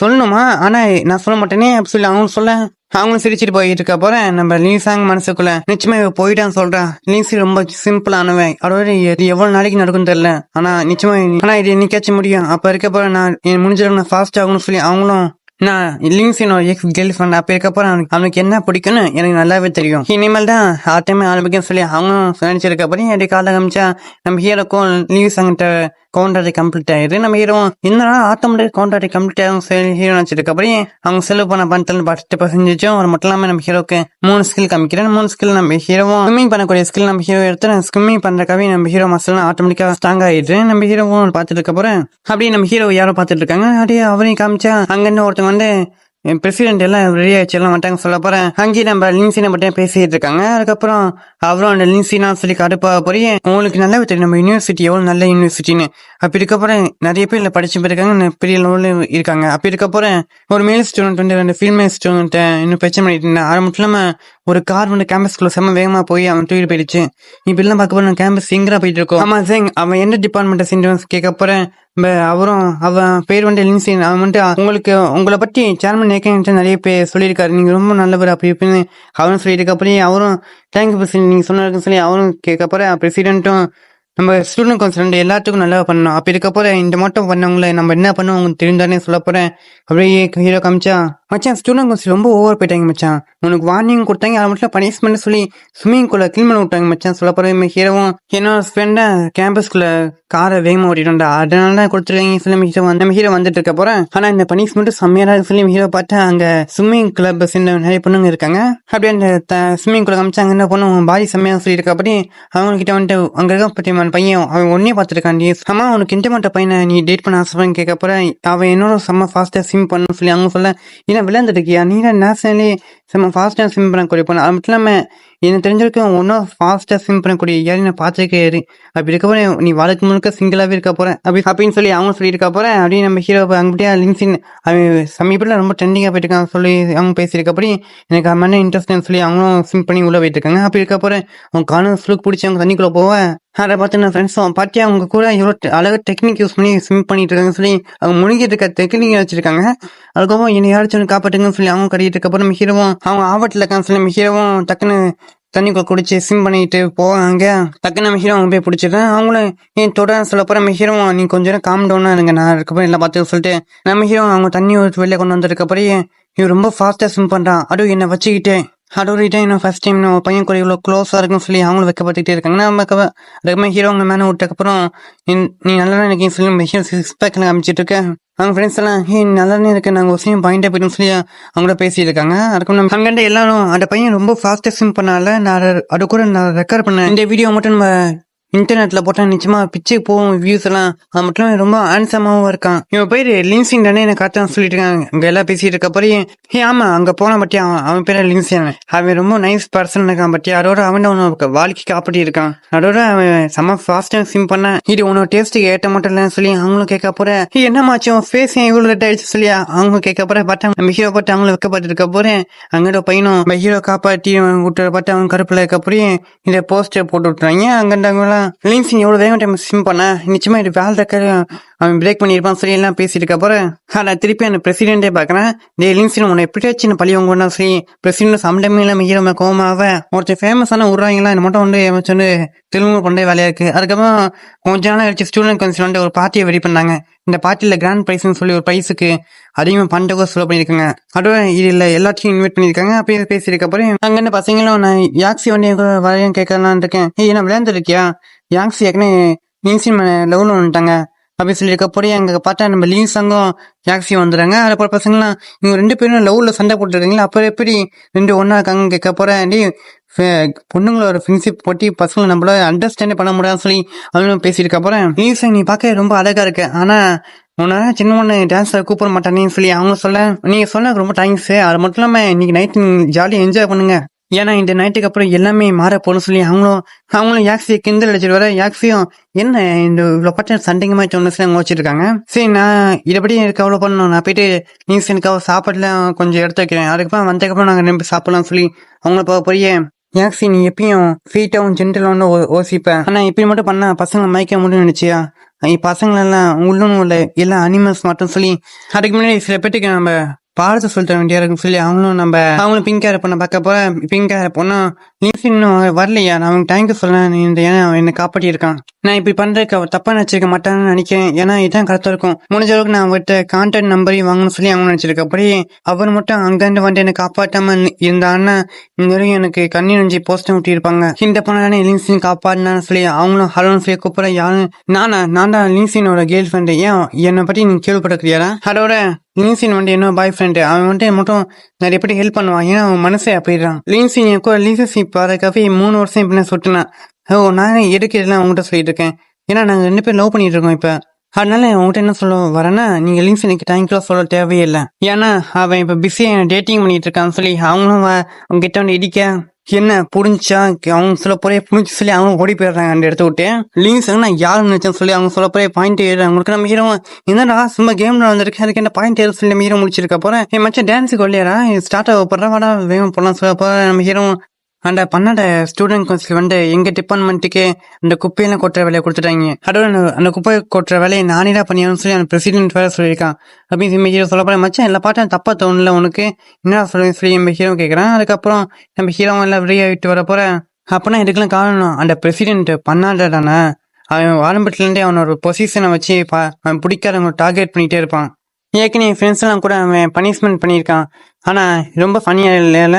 சொல்லணுமா ஆனா நான் சொல்ல மாட்டேனே அப்படி சொல்லி அவங்க சொல்ல அவங்களும் சிரிச்சிட்டு போயிட்டு இருக்க போறேன் நம்ம லீசாங் மனசுக்குள்ள நிச்சயமா இவ போயிட்டான்னு சொல்றான் லீசி ரொம்ப சிம்பிளானவன் அதோட இது எவ்வளவு நாளைக்கு நடக்கும் தெரியல ஆனா நிச்சயமா ஆனா இது என்னைக்காச்சும் முடியும் அப்ப இருக்க போற நான் முடிஞ்சிடும் ஃபாஸ்ட் ஆகணும்னு சொல்லி அவங்களும் நான் லிங்ஸினோட எக்ஸ் கேர்ள் ஃப்ரெண்ட் அப்ப இருக்கப்போ அவனுக்கு என்ன பிடிக்கும்னு எனக்கு நல்லாவே தெரியும் இனிமேல் தான் ஆட்டமே ஆரம்பிக்கும் சொல்லி அவங்களும் நினைச்சிருக்க அப்புறம் அப்படி கால காமிச்சா நம்ம ஹீரோக்கும் லீசாங்கிட்ட கவுண்டரை கம்ப்ளீட் ஆயிடுது நம்ம ஹீரோ என்னடா ஆட்டோமேட்டிக் கவுண்டரை கம்ப்ளீட் ஆகும் சொல்லி ஹீரோ நினைச்சிருக்க அப்புறம் அவங்க செலவு பண்ண பணத்தில் 10% அது மட்டும் இல்லாம நம்ம ஹீரோக்கு 3 ஸ்கில் காமிக்கிறேன் 3 ஸ்கில் நம்ம ஹீரோவும் ஸ்விம்மிங் பண்ணக்கூடிய ஸ்கில் நம்ம ஹீரோ எடுத்து ஸ்விம்மிங் பண்றக்காவே நம்ம ஹீரோ மசில் ஆட்டோமேட்டிக்கா ஸ்ட்ராங் ஆயிடுது நம்ம ஹீரோவும் பார்த்துட்டு இருக்க போறேன் அப்படியே நம்ம ஹீரோ யாரோ பார்த்துட்டு இருக்காங்க அப்படியே அவரையும் காமிச்சா அங்கிருந்து ஒருத்தவங்க வந்து பிரசிடென்ட் எல்லாம் ரெடி ஆயிடுச்சு எல்லாம் மாட்டாங்க சொல்ல போறேன் அங்கேயே நம்ம லின்சினை மட்டும் பேசிட்டு இருக்காங்க அதுக்கப்புறம் அவரும் அந்த லின்சினா சொல்லி கடுப்பா போறிய உங்களுக்கு நல்லாவே தெரியும் நம்ம யூனிவர்சிட்டி எவ்வளவு நல்ல யூனிவர்சிட்டின்னு அப்படி இருக்கப்போறேன் நிறைய பேர் இல்ல படிச்சு போயிருக்காங்க பெரிய லெவல்ல இருக்காங்க அப்படி இருக்கப்போறேன் ஒரு மேல் ஸ்டூடெண்ட் வந்து 2 ஃபீமேல் ஸ்டூடெண்ட் இன்னும் பிரச்சனை பண்ணிட்டு இருந்தா அது மட்டும் இல்லாம ஒரு கார் வந்து கேம்பஸ்குள்ள செம்ம வேகமா போய் அவன் தூக்கிட்டு போயிடுச்சு இப்ப எல்லாம் பார்க்க போற கேம்பஸ் எங்கரா போயிட்டு இருக்கோம் ஆமா சேங் அவன் எந்த டிபார்ட்மெண்ட் சேர்ந்து கேட்க போறேன் அவரும் அவன் பேர் வந்து லின்சின் அவன் வந்துட்டு உங்களுக்கு உங்களை பத்தி சேர்மன் ஏற்கனவே நிறைய பேர் சொல்லியிருக்காரு நீங்க ரொம்ப நல்லவர் அப்படி இப்படின்னு அவரும் சொல்லியிருக்க அப்புறம் அவரும் தேங்க்யூ பிரசிடென்ட் நீங்க சொன்னதுன்னு சொல்லி அவரும் கேட்க போறேன் பிரசிடென்ட்டும் நம்ம ஸ்டூடெண்ட் கவுன்சில் எல்லாத்துக்கும் நல்லா பண்ணணும் அப்படி இருக்க போற இந்த மட்டும் பண்ணவங்கள நம்ம என்ன பண்ணுவோம் உங்களுக்கு தெரிந்தானே சொல்ல போறேன் அப்படியே ஹீரோ காமிச்சா மச்சான் ஸ்டூடெண்ட் கவுன்சில் ரொம்ப ஓவர் போயிட்டாங்க மச்சான் உனக்கு வார்னிங் கொடுத்தாங்க அது மட்டும் பனிஷ்மெண்ட் சொல்லி ஸ்விம்மிங் குள்ள கிளீன் பண்ண விட்டாங்க மச்சான் சொல்ல போறேன் ஹீரோவும் என்னோட ஃப்ரெண்டா கேம்பஸ்குள்ள காரை வேகமா ஓட்டிட்டா அதனால கொடுத்துருக்கீங்க சொல்லி நம்ம ஹீரோ வந்துட்டு இருக்க போறேன் ஆனா இந்த பனிஷ்மெண்ட் செம்மையா சொல்லி ஹீரோ பார்த்தா அங்க ஸ்விம்மிங் கிளப் சேர்ந்த நிறைய பொண்ணுங்க இருக்காங்க அப்படியே அந்த ஸ்விம்மிங் குள்ள காமிச்சா அங்க என்ன பொண்ணு பாடி செம்மையா சொல்லி இருக்க அப்படி அவங்க கிட்ட வந்துட்டு அங்க இருக்க பத்தி பையன் அவன் ஒன்னே பார்த்துருக்கான் அம்மா உனக்கு இன்டர்மெண்ட் பையனை நீ டேட் பண்ண ஆசைன்னு கேட்க போற அவன் என்னோட செம்ம ஃபாஸ்டா ஸ்விம் பண்ணு சொல்லி அவங்க சொல்ல ஏன்னா விளையாண்டுருக்கியா நீ தான் நேஷனலி செம்ம ஃபாஸ்டா ஸ்விம் பண்ணக்கூடிய பொண்ணு அது மட்டும் இல்லாம எனக்கு தெரிஞ்சிருக்கேன் ஒன்னும் ஃபாஸ்டா ஸ்விம் பண்ணக்கூடிய யாரையும் நான் பார்த்துருக்கேன் அப்படி இருக்க போறேன் நீ வாழ்க்கை முழுக்க சிங்கிளாவே இருக்க போறேன் அப்படின்னு சொல்லி அவங்க சொல்லி இருக்க போறேன் அப்படின்னு நம்ம ஹீரோ அங்கிட்டே லிங்க்ஸின் அவன் சமீபத்தில் ரொம்ப ட்ரெண்டிங்கா போயிட்டு இருக்காங்க சொல்லி அவங்க பேசியிருக்கப்படி எனக்கு அவன் இன்ட்ரெஸ்ட் சொல்லி அவங்களும் ஸ்விம் பண்ணி உள்ள போயிட்டு இருக்காங்க அப்படி இருக்க போறேன் அவங்க காணும் ஃப்ளூக் பிடிச்சி அவங்க தண்ணிக்குள்ள போவேன் அதை பார்த்து நான் ஃப்ரெண்ட்ஸும் பாட்டியா அவங்க கூட எவ்வளோ அழகாக டெக்னிக் யூஸ் பண்ணி ஸ்விம் பண்ணிட்டு இருக்காங்க சொல்லி அவங்க முழுகிட்டு இருக்க டெக்னிக் வச்சிருக்காங்க அதுக்கப்புறம் என்னை யாராச்சும் காப்பாட்டுங்கன்னு சொல்லி அவங்க கட்டிட்டு இருக்கப்போ நம்ம ஹீரோவும் அவங்க ஆபத்தில் இருக்கான்னு சொல்லி நம்ம ஹீரோவும் டக்குன்னு தண்ணிக்குள்ள குடிச்சு ஸ்விம் பண்ணிட்டு போவாங்க டக்குன்னு நம்ம ஹீரோ அவங்க போய் பிடிச்சிடுறேன் அவங்களும் ஏன் தொடர சொல்ல போற நம்ம ஹீரோ நீ கொஞ்சம் நேரம் காம் டவுனா இருங்க நான் இருக்கப்போ எல்லாம் பார்த்து சொல்லிட்டு நம்ம ஹீரோ அவங்க தண்ணி வெளியே கொண்டு வந்திருக்கப்போ இவன் ரொம்ப ஃபாஸ்டா ஸ்விம் பண்றான் அதுவும் என்னை வச்சுக்கிட்டு அதோட இன்னும் ஃபர்ஸ்ட் டைம் நம்ம பையன் கூட இவ்வளோ க்ளோஸா இருக்குன்னு சொல்லி அவங்களும் வைக்கப்பட்டுக்கிட்டே இருக்காங்க நம்ம அதுக்கப்புறமே ஹீரோ அவங்க மேலே விட்டக்கப்புறம் நீ நல்லா இருக்கீங்கன்னு சொல்லி நம்ம ஹீரோ 6 பேக்ல காமிச்சிட்டு இருக்கேன் அவங்க ஃப்ரெண்ட்ஸ் எல்லாம் நல்லானே இருக்கு நாங்கள் ஒரு சீன் பாயிண்டா போயிட்டு சொல்லி அவங்கள பேசிட்டு இருக்காங்க அதுக்கு நம்ம அங்கிட்ட எல்லாரும் அந்த பையன் ரொம்ப ஃபாஸ்டா ஸ்விம் பண்ணால நான் அது கூட நான் ரெக்கார்ட் பண்ணேன் இந்த வீடியோ மட்டும் நம்ம இன்டர்நெட்ல போட்டா நிச்சயமா பிச்சுக்கு போகும் வியூஸ் எல்லாம் அது மட்டும் ரொம்ப ஆன்சமாவும் இருக்கான் இவன் பேரு லின்சின் தானே எனக்கு காத்தான் சொல்லிட்டு இருக்காங்க இங்க எல்லாம் பேசிட்டு இருக்க போறேன் ஆமா அங்க போன பட்டியா அவன் பேர லின்சின் அவன் ரொம்ப நைஸ் பர்சன் இருக்கான் பட்டியா அதோட அவன் உனக்கு வாழ்க்கை காப்பாட்டி இருக்கான் அதோட அவன் செம்ம ஃபாஸ்டா ஸ்விம் பண்ண இது உன்னோட டேஸ்ட்டுக்கு ஏற்ற மட்டும் இல்லைன்னு சொல்லி அவங்களும் கேட்க போற என்னமாச்சும் ஃபேஸ் ஏன் இவ்வளவு ரெட் ஆயிடுச்சு சொல்லி அவங்க கேட்க போற பட் நம்ம ஹீரோ பார்த்து அவங்களும் வைக்கப்பட்டு இருக்க போறேன் அங்கிட்ட பையனும் ஹீரோ காப்பாற்றி விட்டு பார்த்து அவன் கருப்புல இருக்க போறேன் இந்த போஸ்டர் போட்டு விட்டுறாங்க அங்கிட்ட லின்சின் எவ்வளவு வேகம் டைம் ஸ்விம் பண்ண நிச்சயமா இது வேலை அவன் பிரேக் பண்ணிருப்பான் சொல்லி எல்லாம் பேசிட்டு இருக்க போறேன் நான் திருப்பி அந்த பிரசிடென்டே பாக்குறேன் லின்சின் உன்னை எப்படியாச்சும் பழி வாங்க சொல்லி பிரசிடென்ட் சம்டைமே இல்லாம ஹீரோ கோமாவ ஒருத்தர் ஃபேமஸான உருவாங்களா என்ன மட்டும் வந்து வந்து தெலுங்கு பண்ணே வேலையா இருக்கு அதுக்கப்புறம் கொஞ்ச நாள் ஆயிடுச்சு ஸ்டூடெண்ட் கவுன்சில் வந்து ஒரு பார்ட்டியை ரெடி பண்ணாங்க இந்த பார்ட்டியில கிராண்ட் பிரைஸ்ன்னு சொல்லி ஒரு பிரைஸுக்கு அதிகமா பண்டகோ சொல்ல பண்ணிருக்காங்க அதுவும் இதுல எல்லாத்தையும் இன்வைட் பண்ணிருக்காங்க அப்படியே பேசியிருக்க போறேன் அங்க பசங்களும் நான் யாக்சி வண்டி வரையும் கேட்கலான்னு இருக்கேன் ஏன்னா விளையாண்டு இருக்கியா யாக்சி ஏற்கனவே லின்சின் லெவலில் வந்துட்டாங்க அப்படி சொல்லியிருக்கப்போ அங்கே பார்த்தா நம்ம லீ சங்கம் யாக்ஸியும் வந்துடுறாங்க. அதுக்கப்புறம் பசங்களாம் இவங்க 2 பேரும் லவ்வில் சண்டை போட்டுருக்கீங்களா, அப்புறம் எப்படி 2 ஒன்றா இருக்காங்கன்னு கேட்க போகிறேன். பொண்ணுங்களோட ஃப்ரெண்ட்ஷிப் போட்டி பசங்களை நம்மள அண்டர்ஸ்டாண்டே பண்ண முடியாதுன்னு சொல்லி அவங்களும் பேசியிருக்க போகிறேன். லீ சங் நீ பார்க்க ரொம்ப அழகாக இருக்கு, ஆனால் உன்னால சின்ன பொண்ணு டான்ஸை கூப்பிட மாட்டானேன்னு சொல்லி அவங்க சொல்ல, நீங்கள் சொன்ன ரொம்ப தேங்க்ஸு, அது மட்டும் இல்லாமல் இன்னைக்கு நைட்டு ஜாலியாக என்ஜாய் பண்ணுங்க, ஏன்னா இந்த நைட்டுக்கு அப்புறம் எல்லாமே மாற போகணும்னு சொல்லி அவங்களும் யாக்ஸியை கிண்டல் அடிச்சிட்டு வர, யாக்ஸியும் என்ன இந்த இவ்வளோ பட்ட சண்டைங்கமா சொன்ன அவங்க வச்சிருக்காங்க. சரி நான் இதைப்படி எனக்கு அவ்வளோ பண்ணணும், நான் போயிட்டு நீஸ் எனக்காக சாப்பாடுலாம் கொஞ்சம் எடுத்து வைக்கிறேன், அதுக்கப்புறம் வந்ததுக்கப்புறம் நாங்கள் ரெண்டு சாப்பிடலாம் சொல்லி அவங்கள போறியே. யாக்ஸி நீ எப்பயும் ஃபீட்டாகவும் ஜென்டலாகவும் ஓசிப்பேன், ஆனால் இப்படி மட்டும் பண்ணா பசங்களை மயக்க முடியும்னு நினைச்சியா, பசங்களெல்லாம் உள்ளுன்னு உள்ள எல்லா அனிமல்ஸ் மட்டும் சொல்லி அதுக்கு முன்னாடி சில பேட்டுக்கு நம்ம பாடத்தை சொல்லிட வேண்டியா இருக்குன்னு சொல்லி அவங்களும் பிங்க் ஹேர் பொண்ணை பார்க்க போற. பிங்க் ஹேர் பொண்ணா நீஸ் இன்னும் வரலையா, நான் அவனுக்கு தேங்க்யூ சொல்லேன், ஏன்னா அவன் என்னை காப்பாற்றியிருக்கான், நான் இப்படி பண்றதுக்கு அவர் தப்பா நினைச்சிருக்க மாட்டான்னு நினைக்கிறேன், ஏன்னா இதான் கரெக்டா இருக்கும், முடிஞ்ச அளவுக்கு நான் அவர்கிட்ட கான்டாக்ட் நம்பரையும் வாங்கணும்னு சொல்லி அவங்க நினைச்சிருக்க. அப்படி அவர் மட்டும் அங்கிருந்து வந்து என்னை காப்பாற்றாம இருந்தான்னா இந்த வரையும் எனக்கு கண்ணி நெஞ்சு போஸ்ட் ஊட்டி இருப்பாங்க. இந்த பொண்ணானே லின்சின் காப்பாடினான்னு சொல்லி அவங்களும் ஹலோன்னு சொல்லி கூப்பிட, யாரும் நான் தான் லின்சினோட கேர்ள் ஃப்ரெண்டு, ஏன் என்னை பத்தி நீங்க கேள்விப்பட்டிருக்கிறியா, அதோட லின்சின் வந்து என்ன பாய் ஃப்ரெண்டு, அவன் வந்துட்டு மட்டும் நிறைய எப்படி ஹெல்ப் பண்ணுவான், ஏன்னா அவன் மனசே அப்படிறான். லின்சின் ரிலேஷன்ஷிப் வரக்காவே 3 வருஷம் இப்படி நான் சொட்டுனா, நானே எடுக்கிறதுலாம் அவங்ககிட்ட சொல்லிட்டு இருக்கேன், ஏன்னா நாங்கள் 2 பேரும் லவ் பண்ணிட்டு இருக்கோம் இப்போ, அதனால உங்ககிட்ட என்ன சொல்ல வரேன்னா நீங்க லின்சினுக்கு தேங்க்யூலாம் சொல்ல தேவையில்லை, ஏன்னா அவன் இப்போ பிஸியாக டேட்டிங் பண்ணிட்டு இருக்கான்னு சொல்லி அவங்களும் உங்ககிட்ட வந்து இடிக்க, என்ன புரிஞ்சா அவங்க சொல்ல போறே புரிஞ்சு சொல்லி அவங்க ஓடி போயிடுறாங்க அந்த இடத்த விட்டு. லிங்க் நான் யாரும் நினைச்சேன்னு சொல்லி அவங்க சொல்ல போறே பாயிண்ட் ஏறுறாங்க. உங்களுக்கு நம்ம ஹீரோ என்னடா சும்மா கேம்ல வந்திருக்கேன், அதுக்கு என்ன பாயிண்ட் ஏறு சொல்லி நம்ம ஹீரோ முடிச்சிருக்க போறேன், என் மச்சம் டான்ஸுக்கு வரலையாரா, ஸ்டார்ட் ஆக போடுறா வாடா வேகம் போடலாம் சொல்ல போற. நம்ம ஹீரோ அந்த பன்னெண்டு ஸ்டூடெண்ட் கவுன்சில் வந்து எங்க டிபார்ட்மெண்ட்டுக்கு அந்த குப்பையெல்லாம் கொட்டுற வேலையை கொடுத்துட்டாங்க, அதோட அந்த குப்பை கொட்டுற வேலையை நானே தான் பண்ணியான்னு சொல்லி அந்த பிரசிடென்ட் வேற சொல்லியிருக்கான். அப்படின்னு நம்ம ஹீரோ சொல்ல போறேன், மச்சான் எல்லா பாட்டும் தப்பா தோணல உனக்கு, என்ன சொல்லி சொல்லி நம்ம ஹீரோ கேட்கறான். அதுக்கப்புறம் நம்ம ஹீரோ எல்லாம் வெளியாகிட்டு வர போற, அப்பனா இதுக்கெல்லாம் காரணம் அந்த பிரசிடென்ட் பண்ணாத தானே, அவன் ஆரம்பத்துலேருந்தே அவனோட பொசிஷனை வச்சு அவன் பிடிக்காதவங்க டார்கெட் பண்ணிட்டே இருப்பான். ஏற்கனவே ஃப்ரெண்ட்ஸ் எல்லாம் கூட அவன் பனிஷ்மெண்ட் பண்ணியிருக்கான், ஆனா ரொம்ப ஃபனியா இல்லைல்ல,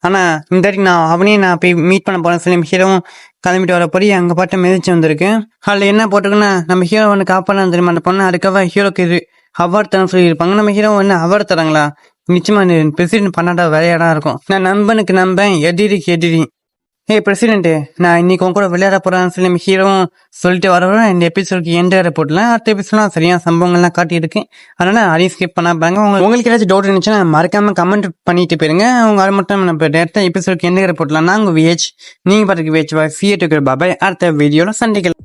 ஆனா இந்த நான் போய் மீட் பண்ண போறேன் சொல்லி நம்ம ஹீரோவும் கிளம்பிட்டு வர போய் அங்க பாட்டு மிதிச்சு வந்திருக்கு. அதுல என்ன போட்டுக்குன்னா நம்ம ஹீரோ ஒன்று காப்பாடலாம் தெரியுமா அந்த பொண்ணு, அதுக்காக ஹீரோக்கு இது அவார்டு தரேன்னு சொல்லியிருப்பாங்க. நம்ம ஹீரோ என்ன அவார்டு தராங்களா, நிச்சயமா பிரசிடென்ட் பண்ணாத வேலையாடா இருக்கும். நான் நம்பனுக்கு நம்பேன், எதிரிக்கு எதிரி. பிரசிடென்ட் நான் இன்னைக்கு உங்க கூட விளையாட போறேன்னு சொல்லி நம்ம ஹீரோவும் சொல்லிட்டு வர இந்த எபிசோடுக்கு எந்த போட்டலாம். அடுத்த எபிசோட்லாம் சரியான சம்பவங்கள்லாம் காட்டியிருக்கு, அதனால அதையும் ஸ்கிப் பண்ண பாருங்க. உங்களுக்கு ஏதாச்சும் டவுட் இருந்துச்சுன்னா மறக்காம கமெண்ட் பண்ணிட்டு போயிருங்க. அவங்க அது மட்டும் நம்ம டேரக்டா எபிசோடுக்கு எந்த போட்டலாம். நான் உங்க விஹெச், நீங்க பாட்டுக்கு விஹெச் சிஏ பாபாய். அடுத்த வீடியோல சந்திக்கலாம்.